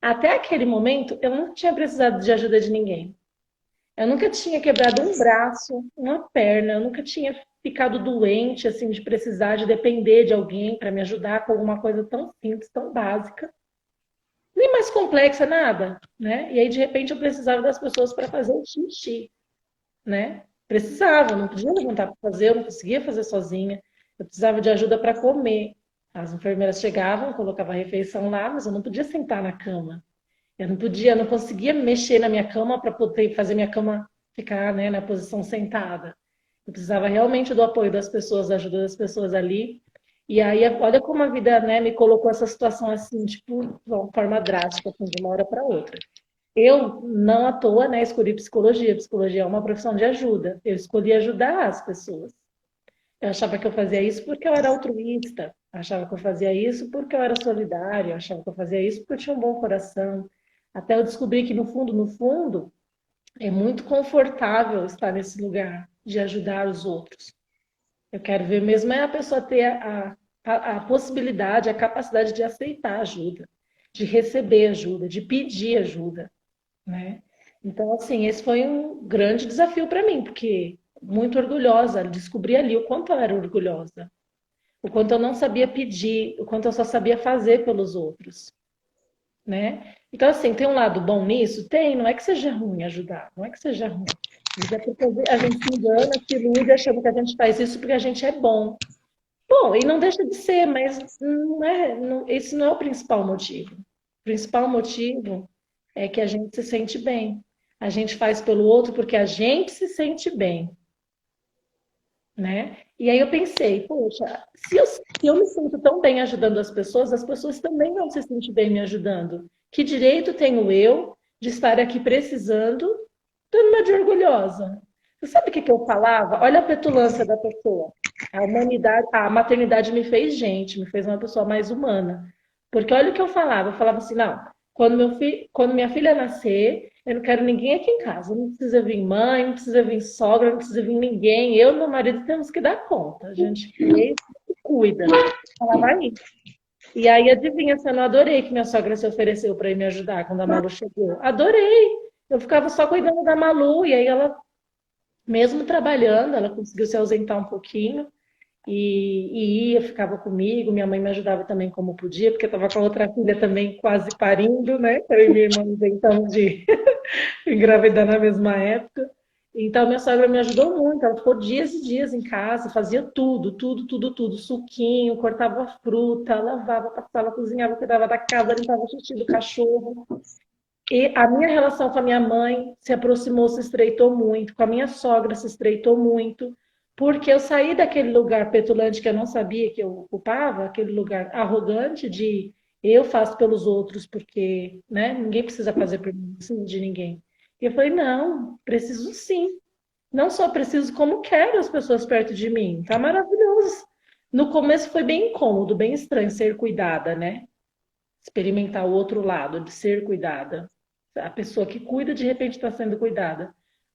Até aquele momento, eu não tinha precisado de ajuda de ninguém. Eu nunca tinha quebrado um braço, uma perna, eu nunca tinha ficado doente, assim, de precisar, de depender de alguém para me ajudar com alguma coisa tão simples, tão básica. Nem mais complexa, nada, né? E aí, de repente, eu precisava das pessoas para fazer o xixi, né? Precisava, eu não podia levantar para fazer, eu não conseguia fazer sozinha. Eu precisava de ajuda para comer. As enfermeiras chegavam, colocavam a refeição lá, mas eu não podia sentar na cama. Eu não conseguia mexer na minha cama para poder fazer minha cama ficar, né, na posição sentada. Eu precisava realmente do apoio das pessoas, da ajuda das pessoas ali. E aí, olha como a vida, né, me colocou essa situação assim, tipo, de uma forma drástica, assim, de uma hora para outra. Eu, não à toa, né, escolhi psicologia. Psicologia é uma profissão de ajuda. Eu escolhi ajudar as pessoas. Eu achava que eu fazia isso porque eu era altruísta. Eu achava que eu fazia isso porque eu era solidária. Eu achava que eu fazia isso porque eu tinha um bom coração. Até eu descobri que, no fundo, é muito confortável estar nesse lugar de ajudar os outros. Eu quero ver mesmo é a pessoa ter a possibilidade, a capacidade de aceitar ajuda, de receber ajuda, de pedir ajuda, né? Então, assim, esse foi um grande desafio para mim, porque muito orgulhosa, descobri ali o quanto eu era orgulhosa, o quanto eu não sabia pedir, o quanto eu só sabia fazer pelos outros, né? Então, assim, tem um lado bom nisso? Tem, não é que seja ruim ajudar, não é que seja ruim. Mas é porque a gente se engana, se ilude achando que a gente faz isso porque a gente é bom. Bom, e não deixa de ser, mas esse não é o principal motivo. O principal motivo é que a gente se sente bem. A gente faz pelo outro porque a gente se sente bem, né? E aí eu pensei, poxa, se eu me sinto tão bem ajudando as pessoas também vão se sentir bem me ajudando. Que direito tenho eu de estar aqui precisando, dando uma de orgulhosa? Você sabe o que eu falava? Olha a petulância da pessoa. A humanidade, a maternidade me fez gente, me fez uma pessoa mais humana. Porque olha o que eu falava assim, não, quando minha filha nascer, eu não quero ninguém aqui em casa. Não precisa vir mãe, não precisa vir sogra, não precisa vir ninguém. Eu e meu marido temos que dar conta. A gente fez e cuida. Eu falava isso. E aí, adivinha se eu não adorei que minha sogra se ofereceu para ir me ajudar quando a Malu chegou. Adorei! Eu ficava só cuidando da Malu, e aí ela, mesmo trabalhando, ela conseguiu se ausentar um pouquinho e ia, ficava comigo. Minha mãe me ajudava também como podia, porque eu estava com a outra filha também quase parindo, né? Eu e minha irmã inventamos de engravidar na mesma época. Então, minha sogra me ajudou muito. Ela ficou dias e dias em casa, fazia tudo, tudo, tudo, tudo. Suquinho, cortava fruta, lavava, passava, cozinhava, cuidava da casa, limpava o xixi do cachorro. E a minha relação com a minha mãe se aproximou, se estreitou muito. Com a minha sogra se estreitou muito. Porque eu saí daquele lugar petulante que eu não sabia que eu ocupava, aquele lugar arrogante de eu faço pelos outros porque, né, ninguém precisa fazer por mim, não preciso de ninguém. E eu falei, não, preciso sim. Não só preciso, como quero as pessoas perto de mim. Tá maravilhoso. No começo foi bem incômodo, bem estranho ser cuidada, né? Experimentar o outro lado de ser cuidada. A pessoa que cuida, de repente, está sendo cuidada.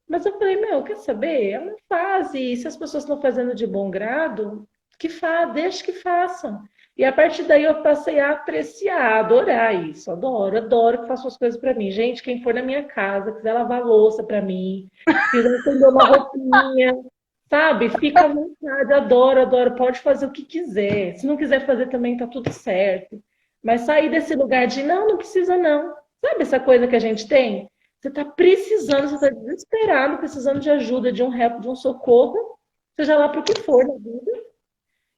Mas eu falei, meu, quer saber? É uma fase. E se as pessoas estão fazendo de bom grado, deixa que façam. E a partir daí eu passei a apreciar, a adorar isso. Adoro, adoro que façam as coisas para mim. Gente, quem for na minha casa, quiser lavar louça para mim, quiser estender uma roupinha, sabe? Fica à vontade, adoro, adoro. Pode fazer o que quiser. Se não quiser fazer também, tá tudo certo. Mas sair desse lugar de não, não precisa não. Sabe essa coisa que a gente tem? Você está precisando, você está desesperado, precisando de ajuda, de um help, de um socorro, seja lá para o que for na vida.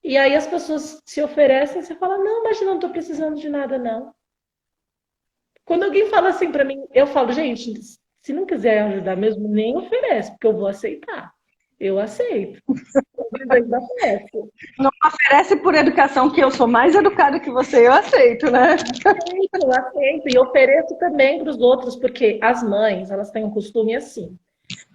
E aí as pessoas se oferecem e você fala, não, mas não estou precisando de nada, não. Quando alguém fala assim para mim, eu falo, gente, se não quiser ajudar mesmo, nem oferece, porque eu vou aceitar. Eu aceito. Mas ainda peço. Não oferece por educação, que eu sou mais educada que você, eu aceito, né? Eu aceito e ofereço também para os outros, porque as mães, elas têm um costume assim.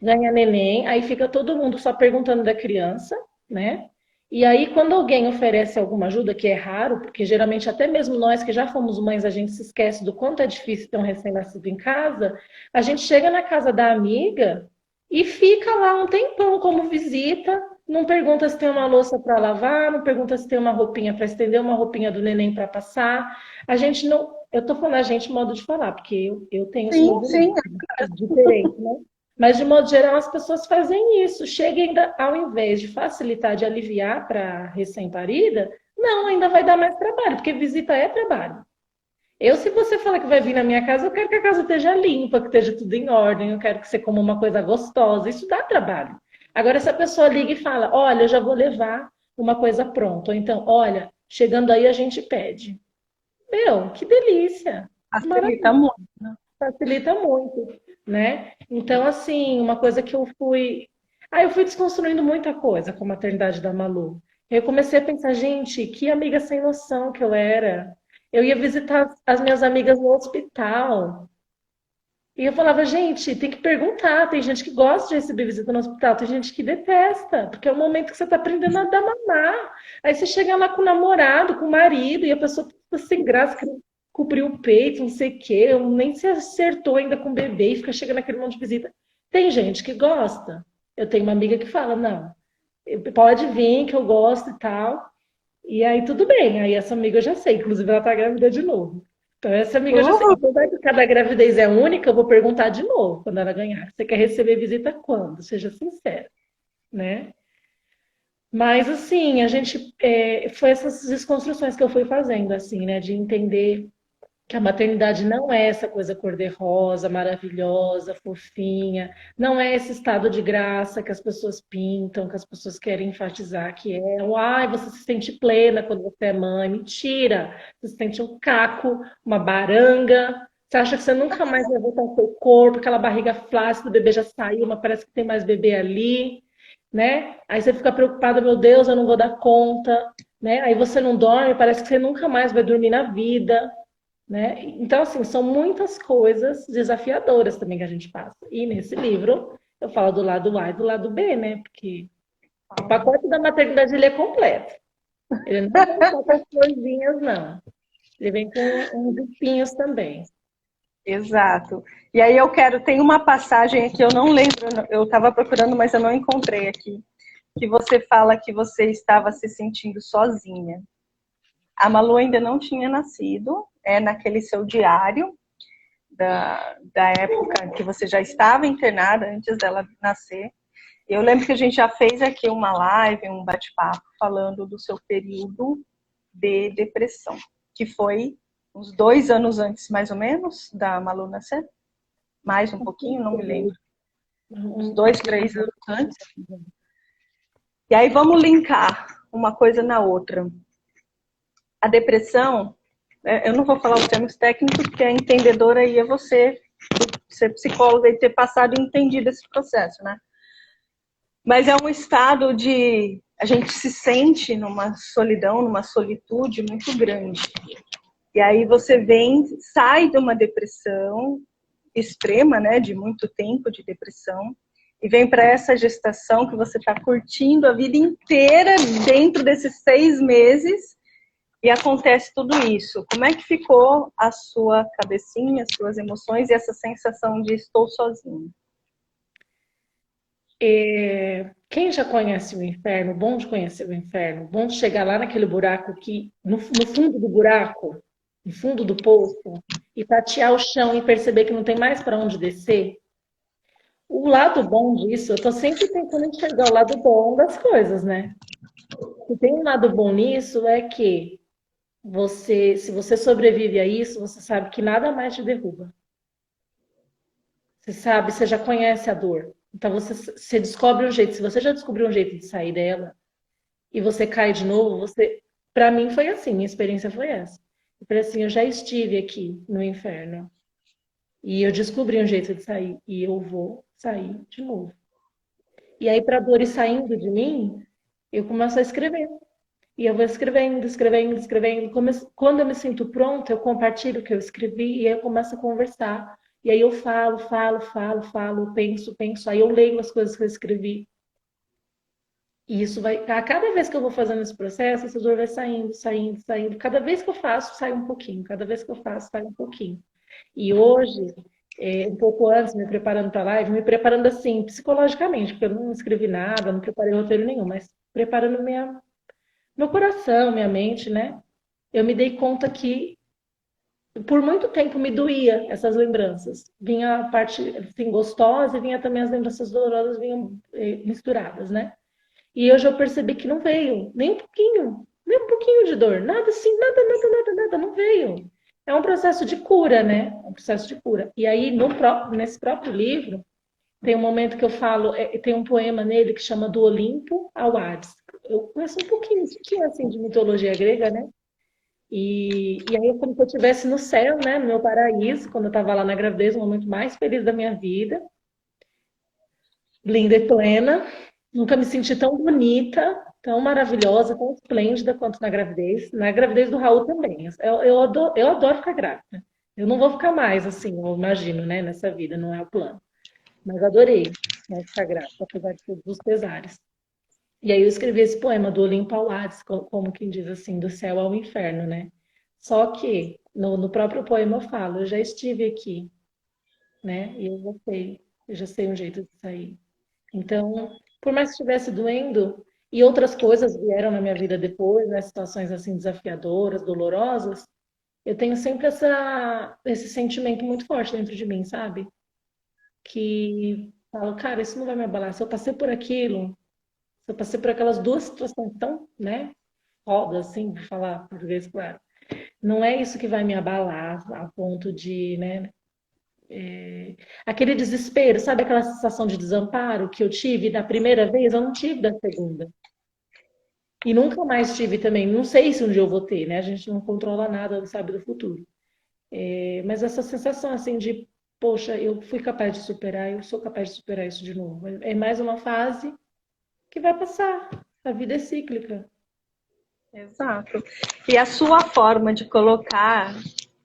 Ganha neném, aí fica todo mundo só perguntando da criança, né? E aí, quando alguém oferece alguma ajuda, que é raro, porque geralmente até mesmo nós que já fomos mães, a gente se esquece do quanto é difícil ter um recém-nascido em casa, a gente chega na casa da amiga e fica lá um tempão como visita, não pergunta se tem uma louça para lavar, não pergunta se tem uma roupinha para estender, uma roupinha do neném para passar. A gente não. Eu tô falando a gente modo de falar, porque eu tenho esse Sim, sim. movimento diferente, né? Mas, de modo geral, as pessoas fazem isso. Chega ainda, ao invés de facilitar, de aliviar para a recém-parida, não, ainda vai dar mais trabalho, porque visita é trabalho. Se você fala que vai vir na minha casa, eu quero que a casa esteja limpa, que esteja tudo em ordem, eu quero que você coma uma coisa gostosa. Isso dá trabalho. Agora, se a pessoa liga e fala, olha, eu já vou levar uma coisa pronta. Ou então, olha, chegando aí a gente pede. Meu, que delícia! Facilita muito, né? Facilita muito, né? Então, assim, uma coisa que eu fui. Eu fui desconstruindo muita coisa com a maternidade da Malu. Eu comecei a pensar, gente, que amiga sem noção que eu era. Eu ia visitar as minhas amigas no hospital. E eu falava, gente, tem que perguntar. Tem gente que gosta de receber visita no hospital, tem gente que detesta, porque é o momento que você está aprendendo a dar mamar. Aí você chega lá com o namorado, com o marido, e a pessoa tá sem graça, querendo cobrir o peito, não sei o quê, nem se acertou ainda com o bebê e fica chegando aquele monte de visita. Tem gente que gosta. Eu tenho uma amiga que fala, não, pode vir, que eu gosto e tal. E aí tudo bem, aí essa amiga eu já sei, inclusive ela tá grávida de novo. Então essa amiga eu já sei, apesar que cada gravidez é única, eu vou perguntar de novo quando ela ganhar. Você quer receber visita quando? Seja sincera, né? Mas assim, foi essas desconstruções que eu fui fazendo, assim, né? De entender que a maternidade não é essa coisa cor-de-rosa, maravilhosa, fofinha, não é esse estado de graça que as pessoas pintam, que as pessoas querem enfatizar, que é, você se sente plena quando você é mãe. Mentira! Você se sente um caco, uma baranga, você acha que você nunca mais vai voltar ao seu corpo, aquela barriga flácida, o bebê já saiu, mas parece que tem mais bebê ali, né? Aí você fica preocupada, meu Deus, eu não vou dar conta, né? Aí você não dorme, parece que você nunca mais vai dormir na vida, né? Então, assim, são muitas coisas desafiadoras também que a gente passa. E nesse livro Eu falo do lado A e do lado B, né? Porque o pacote da maternidade ele é completo. Ele não vem só com as florzinhas, não. Ele vem com uns espinhos também. Exato. E aí tem uma passagem aqui, eu não lembro, eu estava procurando, mas eu não encontrei aqui, que você fala que você estava se sentindo sozinha. A Malu ainda não tinha nascido, é naquele seu diário da época que você já estava internada, antes dela nascer. Eu lembro que a gente já fez aqui uma live, um bate-papo, falando do seu período de depressão, que foi uns 2 anos antes, mais ou menos, da Malu nascer. Mais um pouquinho, não me lembro. Uns 2, 3 anos antes. E aí vamos linkar uma coisa na outra. A depressão, eu não vou falar os termos técnicos, porque a entendedora aí é você, ser psicóloga e ter passado e entendido esse processo, né? Mas é um estado de... A gente se sente numa solidão, numa solitude muito grande. E aí você sai de uma depressão extrema, né, de muito tempo de depressão, e vem para essa gestação que você está curtindo a vida inteira dentro desses 6 meses, e acontece tudo isso. Como é que ficou a sua cabecinha, as suas emoções e essa sensação de estou sozinho? Quem já conhece o inferno, bom de conhecer o inferno, bom de chegar lá naquele buraco que, no fundo do buraco, no fundo do poço, e tatear o chão e perceber que não tem mais para onde descer. O lado bom disso, eu tô sempre tentando enxergar o lado bom das coisas, né? E tem um lado bom nisso é que se você sobrevive a isso, você sabe que nada mais te derruba. Você sabe, você já conhece a dor. Então você descobre um jeito. Se você já descobriu um jeito de sair dela e você cai de novo, para mim foi assim, minha experiência foi essa. Eu falei assim, eu já estive aqui no inferno e eu descobri um jeito de sair e eu vou sair de novo. E aí para a dor ir saindo de mim, eu começo a escrever. E eu vou escrevendo, escrevendo, escrevendo. Quando eu me sinto pronta, eu compartilho o que eu escrevi e aí eu começo a conversar. E aí eu falo, penso, penso. Aí eu leio as coisas que eu escrevi. E isso vai. A cada vez que eu vou fazendo esse processo, essa dor vai saindo, saindo, saindo. Cada vez que eu faço, sai um pouquinho. Cada vez que eu faço, sai um pouquinho. E hoje, um pouco antes, me preparando para a live, me preparando assim, psicologicamente, porque eu não escrevi nada, não preparei roteiro nenhum, mas preparando meu coração, minha mente, né? Eu me dei conta que por muito tempo me doía essas lembranças. Vinha a parte assim, gostosa e vinha também as lembranças dolorosas, vinham misturadas, né? E hoje eu percebi que não veio nem um pouquinho de dor, nada assim, nada, não veio. É um processo de cura, né? É um processo de cura. E aí, nesse próprio livro, tem um momento que eu falo, tem um poema nele que chama Do Olimpo ao Hades. Eu conheço um pouquinho assim, de mitologia grega, né? E aí, como se eu estivesse no céu, né? No meu paraíso, quando eu estava lá na gravidez, o momento mais feliz da minha vida. Linda e plena. Nunca me senti tão bonita, tão maravilhosa, tão esplêndida quanto na gravidez. Na gravidez do Raul também. Eu adoro ficar grávida. Eu não vou ficar mais, assim, eu imagino, né? Nessa vida, não é o plano. Mas adorei, né, ficar grávida, apesar de todos os pesares. E aí eu escrevi esse poema do Olimpo ao Hades, como quem diz assim, do céu ao inferno, né? Só que no próprio poema eu falo, eu já estive aqui, né? E eu já sei um jeito de sair. Então, por mais que estivesse doendo, e outras coisas vieram na minha vida depois, né? Situações assim desafiadoras, dolorosas, eu tenho sempre esse sentimento muito forte dentro de mim, sabe? Que falo, cara, isso não vai me abalar. Se eu passei por aquilo, se eu passei por aquelas duas situações tão, né? Foda, assim, de falar português, claro. Não é isso que vai me abalar a ponto de, né? Aquele desespero, sabe aquela sensação de desamparo que eu tive da primeira vez, eu não tive da segunda. E nunca mais tive também. Não sei se um dia eu vou ter, né? A gente não controla nada, não sabe do futuro. Mas essa sensação assim de, poxa, eu fui capaz de superar, eu sou capaz de superar isso de novo. É mais uma fase que vai passar. A vida é cíclica. Exato. E a sua forma de colocar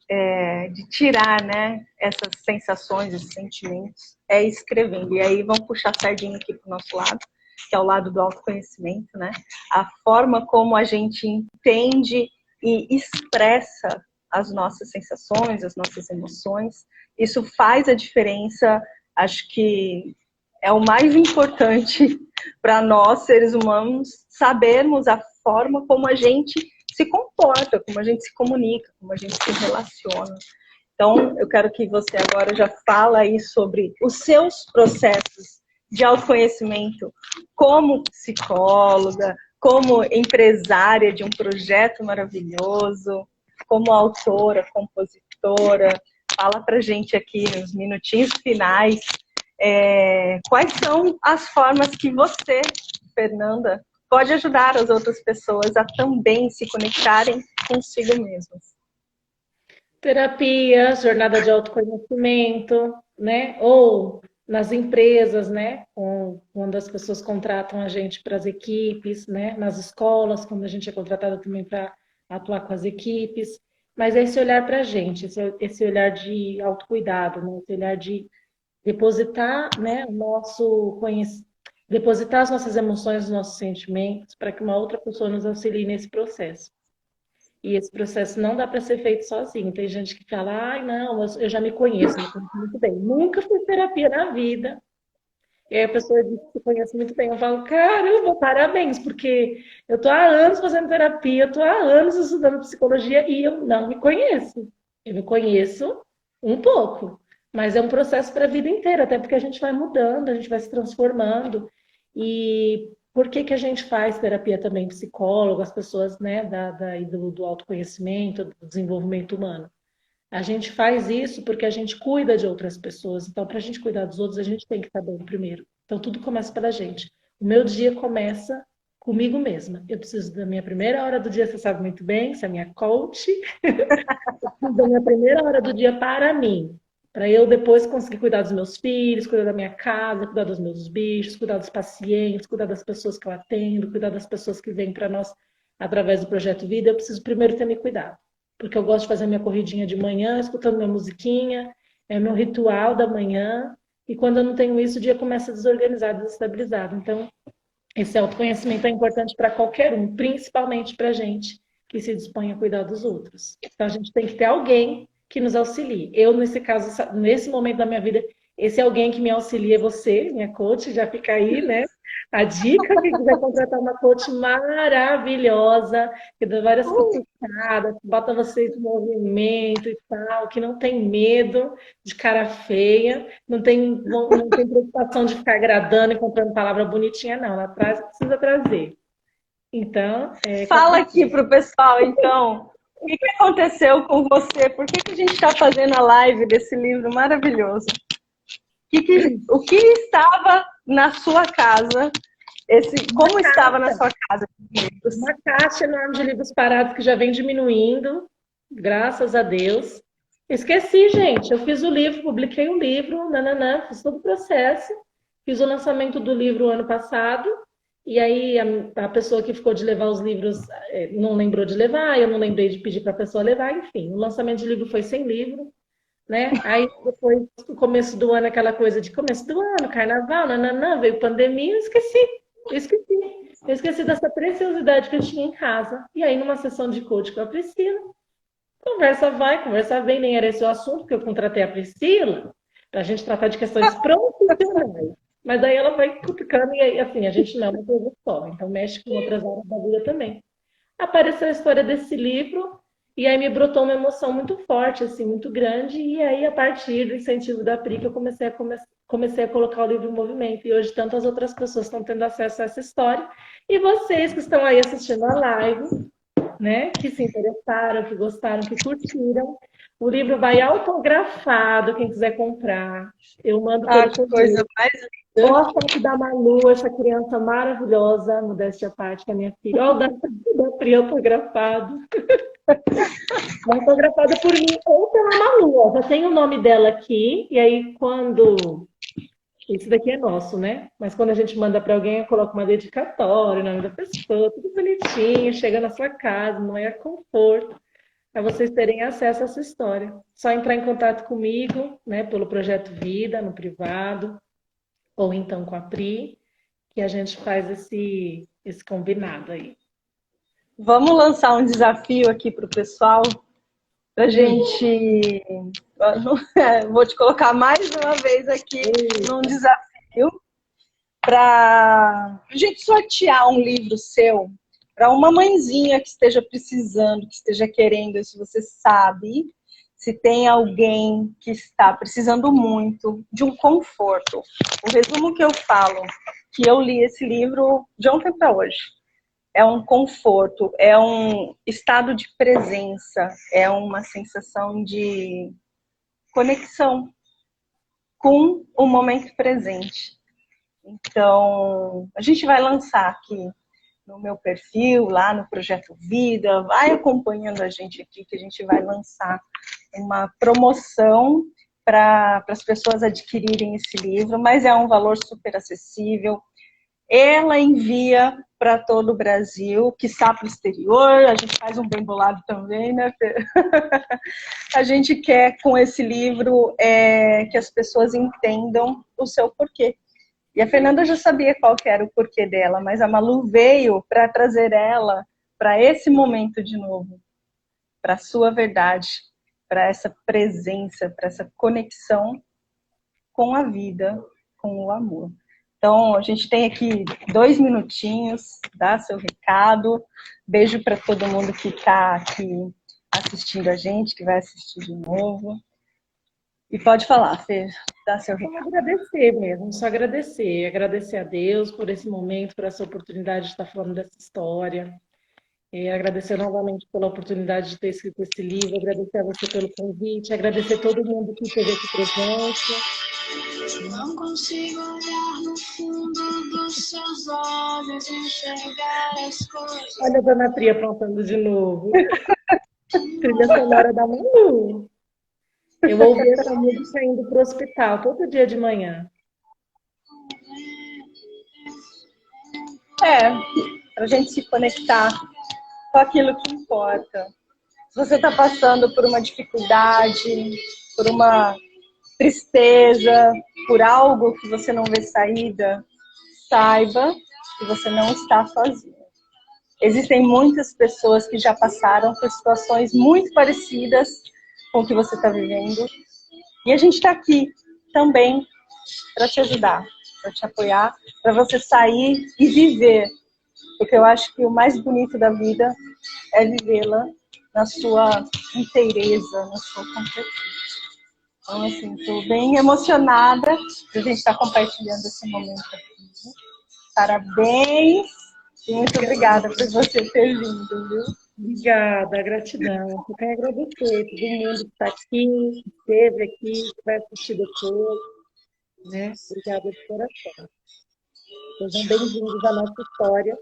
de tirar, né, essas sensações, esses sentimentos, é escrevendo. E aí vamos puxar a sardinha aqui para o nosso lado, que é o lado do autoconhecimento, né? A forma como a gente entende e expressa as nossas sensações, as nossas emoções, isso faz a diferença, acho que é o mais importante para nós, seres humanos, sabermos a forma como a gente se comporta, como a gente se comunica, como a gente se relaciona. Então, eu quero que você agora já fala aí sobre os seus processos de autoconhecimento como psicóloga, como empresária de um projeto maravilhoso, como autora, compositora. Fala pra gente aqui nos minutinhos finais quais são as formas que você, Fernanda, pode ajudar as outras pessoas a também se conectarem consigo mesmas. Terapia, jornada de autoconhecimento, né? Ou nas empresas, né? Quando as pessoas contratam a gente para as equipes, né? Nas escolas, quando a gente é contratado também para atuar com as equipes. Mas é esse olhar para a gente, esse olhar de autocuidado, né? Esse olhar de depositar, né, o nosso conhecimento, depositar as nossas emoções, os nossos sentimentos, para que uma outra pessoa nos auxilie nesse processo. E esse processo não dá para ser feito sozinho. Tem gente que fala, ai, não, eu já me conheço muito bem. Nunca fiz terapia na vida. E aí a pessoa diz que se conhece muito bem. Eu falo, caramba, parabéns, porque eu estou há anos fazendo terapia, eu estou há anos estudando psicologia e eu não me conheço. Eu me conheço um pouco, mas é um processo para a vida inteira, até porque a gente vai mudando, a gente vai se transformando. E por que que a gente faz terapia também? Psicólogo, as pessoas, né, do autoconhecimento, do desenvolvimento humano. A gente faz isso porque a gente cuida de outras pessoas. Então, para a gente cuidar dos outros, a gente tem que estar bem primeiro. Então, tudo começa pela gente. O meu dia começa comigo mesma. Eu preciso da minha primeira hora do dia, você sabe muito bem, você é minha coach. Eu preciso da minha primeira hora do dia para mim. Para eu depois conseguir cuidar dos meus filhos, cuidar da minha casa, cuidar dos meus bichos, cuidar dos pacientes, cuidar das pessoas que eu atendo, cuidar das pessoas que vêm para nós através do Projeto Vida. Eu preciso primeiro ter me cuidado, porque eu gosto de fazer minha corridinha de manhã, escutando minha musiquinha, é meu ritual da manhã, e quando eu não tenho isso, o dia começa desorganizado, desestabilizado. Então, esse autoconhecimento é importante para qualquer um, principalmente para a gente que se dispõe a cuidar dos outros. Então, a gente tem que ter alguém que nos auxilie. Eu, nesse caso, nesse momento da minha vida, esse alguém que me auxilia é você, minha coach, já fica aí, né? A dica, quem quiser contratar uma coach maravilhosa, que dá várias cutucadas, que bota vocês em movimento e tal, que não tem medo de cara feia, não tem preocupação de ficar agradando e comprando palavra bonitinha, não. Ela traz o que precisa trazer. Então, fala aqui para o pessoal, então, o que aconteceu com você? Por que a gente está fazendo a live desse livro maravilhoso? O que estava na sua casa? Como estava na sua casa? Uma caixa enorme de livros parados que já vem diminuindo, graças a Deus. Esqueci, gente. Eu fiz o livro, publiquei o livro, nananã, fiz todo o processo. Fiz o lançamento do livro ano passado. E aí a pessoa que ficou de levar os livros não lembrou de levar, eu não lembrei de pedir para a pessoa levar, enfim. O lançamento de livro foi sem livro, né? Aí depois, no começo do ano, aquela coisa de começo do ano, carnaval, nananã, veio pandemia, eu esqueci dessa preciosidade que eu tinha em casa. E aí, numa sessão de coach com a Priscila, conversa vai, conversa vem, nem era esse o assunto, porque eu contratei a Priscila para a gente tratar de questões profissionais. Mas aí ela vai cutucando e aí, assim, a gente não é uma coisa só, então mexe com outras áreas da vida também. Apareceu a história desse livro e aí me brotou uma emoção muito forte, assim, muito grande, e aí a partir do incentivo da Pri que eu comecei a colocar o livro em movimento, e hoje tantas outras pessoas estão tendo acesso a essa história, e vocês que estão aí assistindo a live, né, que se interessaram, que gostaram, que curtiram, o livro vai autografado, quem quiser comprar, eu mando pelo coisa mais linda. Olha a foto da Malu, essa criança maravilhosa, modéstia à parte, que é minha filha. Olha o da Pri autografado. Autografado por mim ou pela Malu. Ó. Já tem o nome dela aqui, e aí quando... Esse daqui é nosso, né? Mas quando a gente manda para alguém, eu coloco uma dedicatória, o nome da pessoa, tudo bonitinho, chega na sua casa, não é conforto. para vocês terem acesso a essa história. Só entrar em contato comigo, né, pelo Projeto Vida, no privado, ou então com a Pri, que a gente faz esse combinado aí. Vamos lançar um desafio aqui para o pessoal, para a gente. Vou te colocar mais uma vez aqui num desafio, para a gente sortear um livro seu para uma mãezinha que esteja precisando, que esteja querendo, se você sabe, se tem alguém que está precisando muito de um conforto. O resumo que eu falo, que eu li esse livro de ontem para hoje, é um conforto, é um estado de presença, é uma sensação de conexão com o momento presente. Então, a gente vai lançar aqui no meu perfil, lá no Projeto Vida, vai acompanhando a gente aqui, que a gente vai lançar uma promoção para as pessoas adquirirem esse livro, mas é um valor super acessível. Ela envia para todo o Brasil, quiçá para o exterior, a gente faz um bem bolado também, né, Fê? A gente quer, com esse livro, que as pessoas entendam o seu porquê. E a Fernanda já sabia qual que era o porquê dela, mas a Malu veio para trazer ela para esse momento de novo, para a sua verdade, para essa presença, para essa conexão com a vida, com o amor. Então, a gente tem aqui 2 minutinhos, dá seu recado. Beijo para todo mundo que está aqui assistindo a gente, que vai assistir de novo. E pode falar, Fê, dá seu recado. Só agradecer mesmo, só agradecer. Agradecer a Deus por esse momento, por essa oportunidade de estar falando dessa história. Agradecer novamente pela oportunidade de ter escrito esse livro, agradecer a você pelo convite, agradecer a todo mundo que esteve aqui presente. Não consigo olhar no fundo dos seus olhos, enxergar as coisas. Olha a Dona Pri aprontando de novo. Trilha sonora da Manu. Eu ouvi essa música indo para o hospital todo dia de manhã. Para a gente se conectar com aquilo que importa. Se você está passando por uma dificuldade, por uma tristeza, por algo que você não vê saída, saiba que você não está sozinho. Existem muitas pessoas que já passaram por situações muito parecidas com o que você está vivendo. E a gente está aqui também para te ajudar, para te apoiar, para você sair e viver. Porque eu acho que o mais bonito da vida é vivê-la na sua inteireza, na sua completude. Então, assim, estou bem emocionada de a gente estar compartilhando esse momento aqui. Parabéns e muito obrigada por você ter vindo, viu? Obrigada, gratidão. Eu quero agradecer todo mundo que está aqui, que esteve aqui, que vai assistir depois. Né? Obrigada de coração. Sejam bem-vindos à nossa história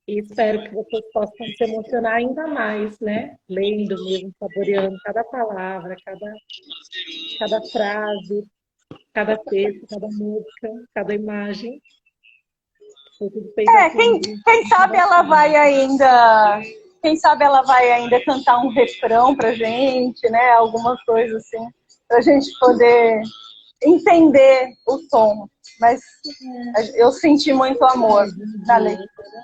e espero que vocês possam se emocionar ainda mais, né? Lendo mesmo, saboreando cada palavra, cada frase, cada texto, cada música, cada imagem. Foi tudo feito quem sabe ela vai ainda... Quem sabe ela vai ainda cantar um refrão pra gente, né? Alguma coisa assim, pra gente poder entender o tom. Mas eu senti muito amor na leitura.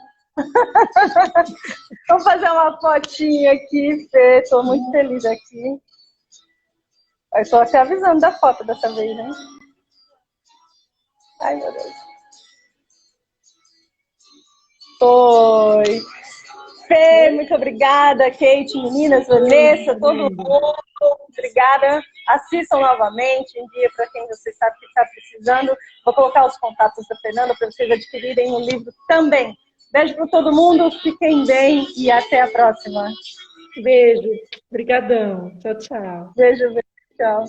Vamos fazer uma fotinha aqui, Fê. Estou muito feliz aqui. Eu estou até avisando da foto dessa vez, né? Ai, meu Deus. Foi. Fê, muito obrigada. Kate, meninas, Vanessa, todo mundo. Obrigada. Assistam novamente, envia para quem você sabe que está precisando. Vou colocar os contatos da Fernanda para vocês adquirirem o livro também. Beijo para todo mundo, fiquem bem e até a próxima. Beijo, brigadão. Tchau, tchau. Beijo, tchau.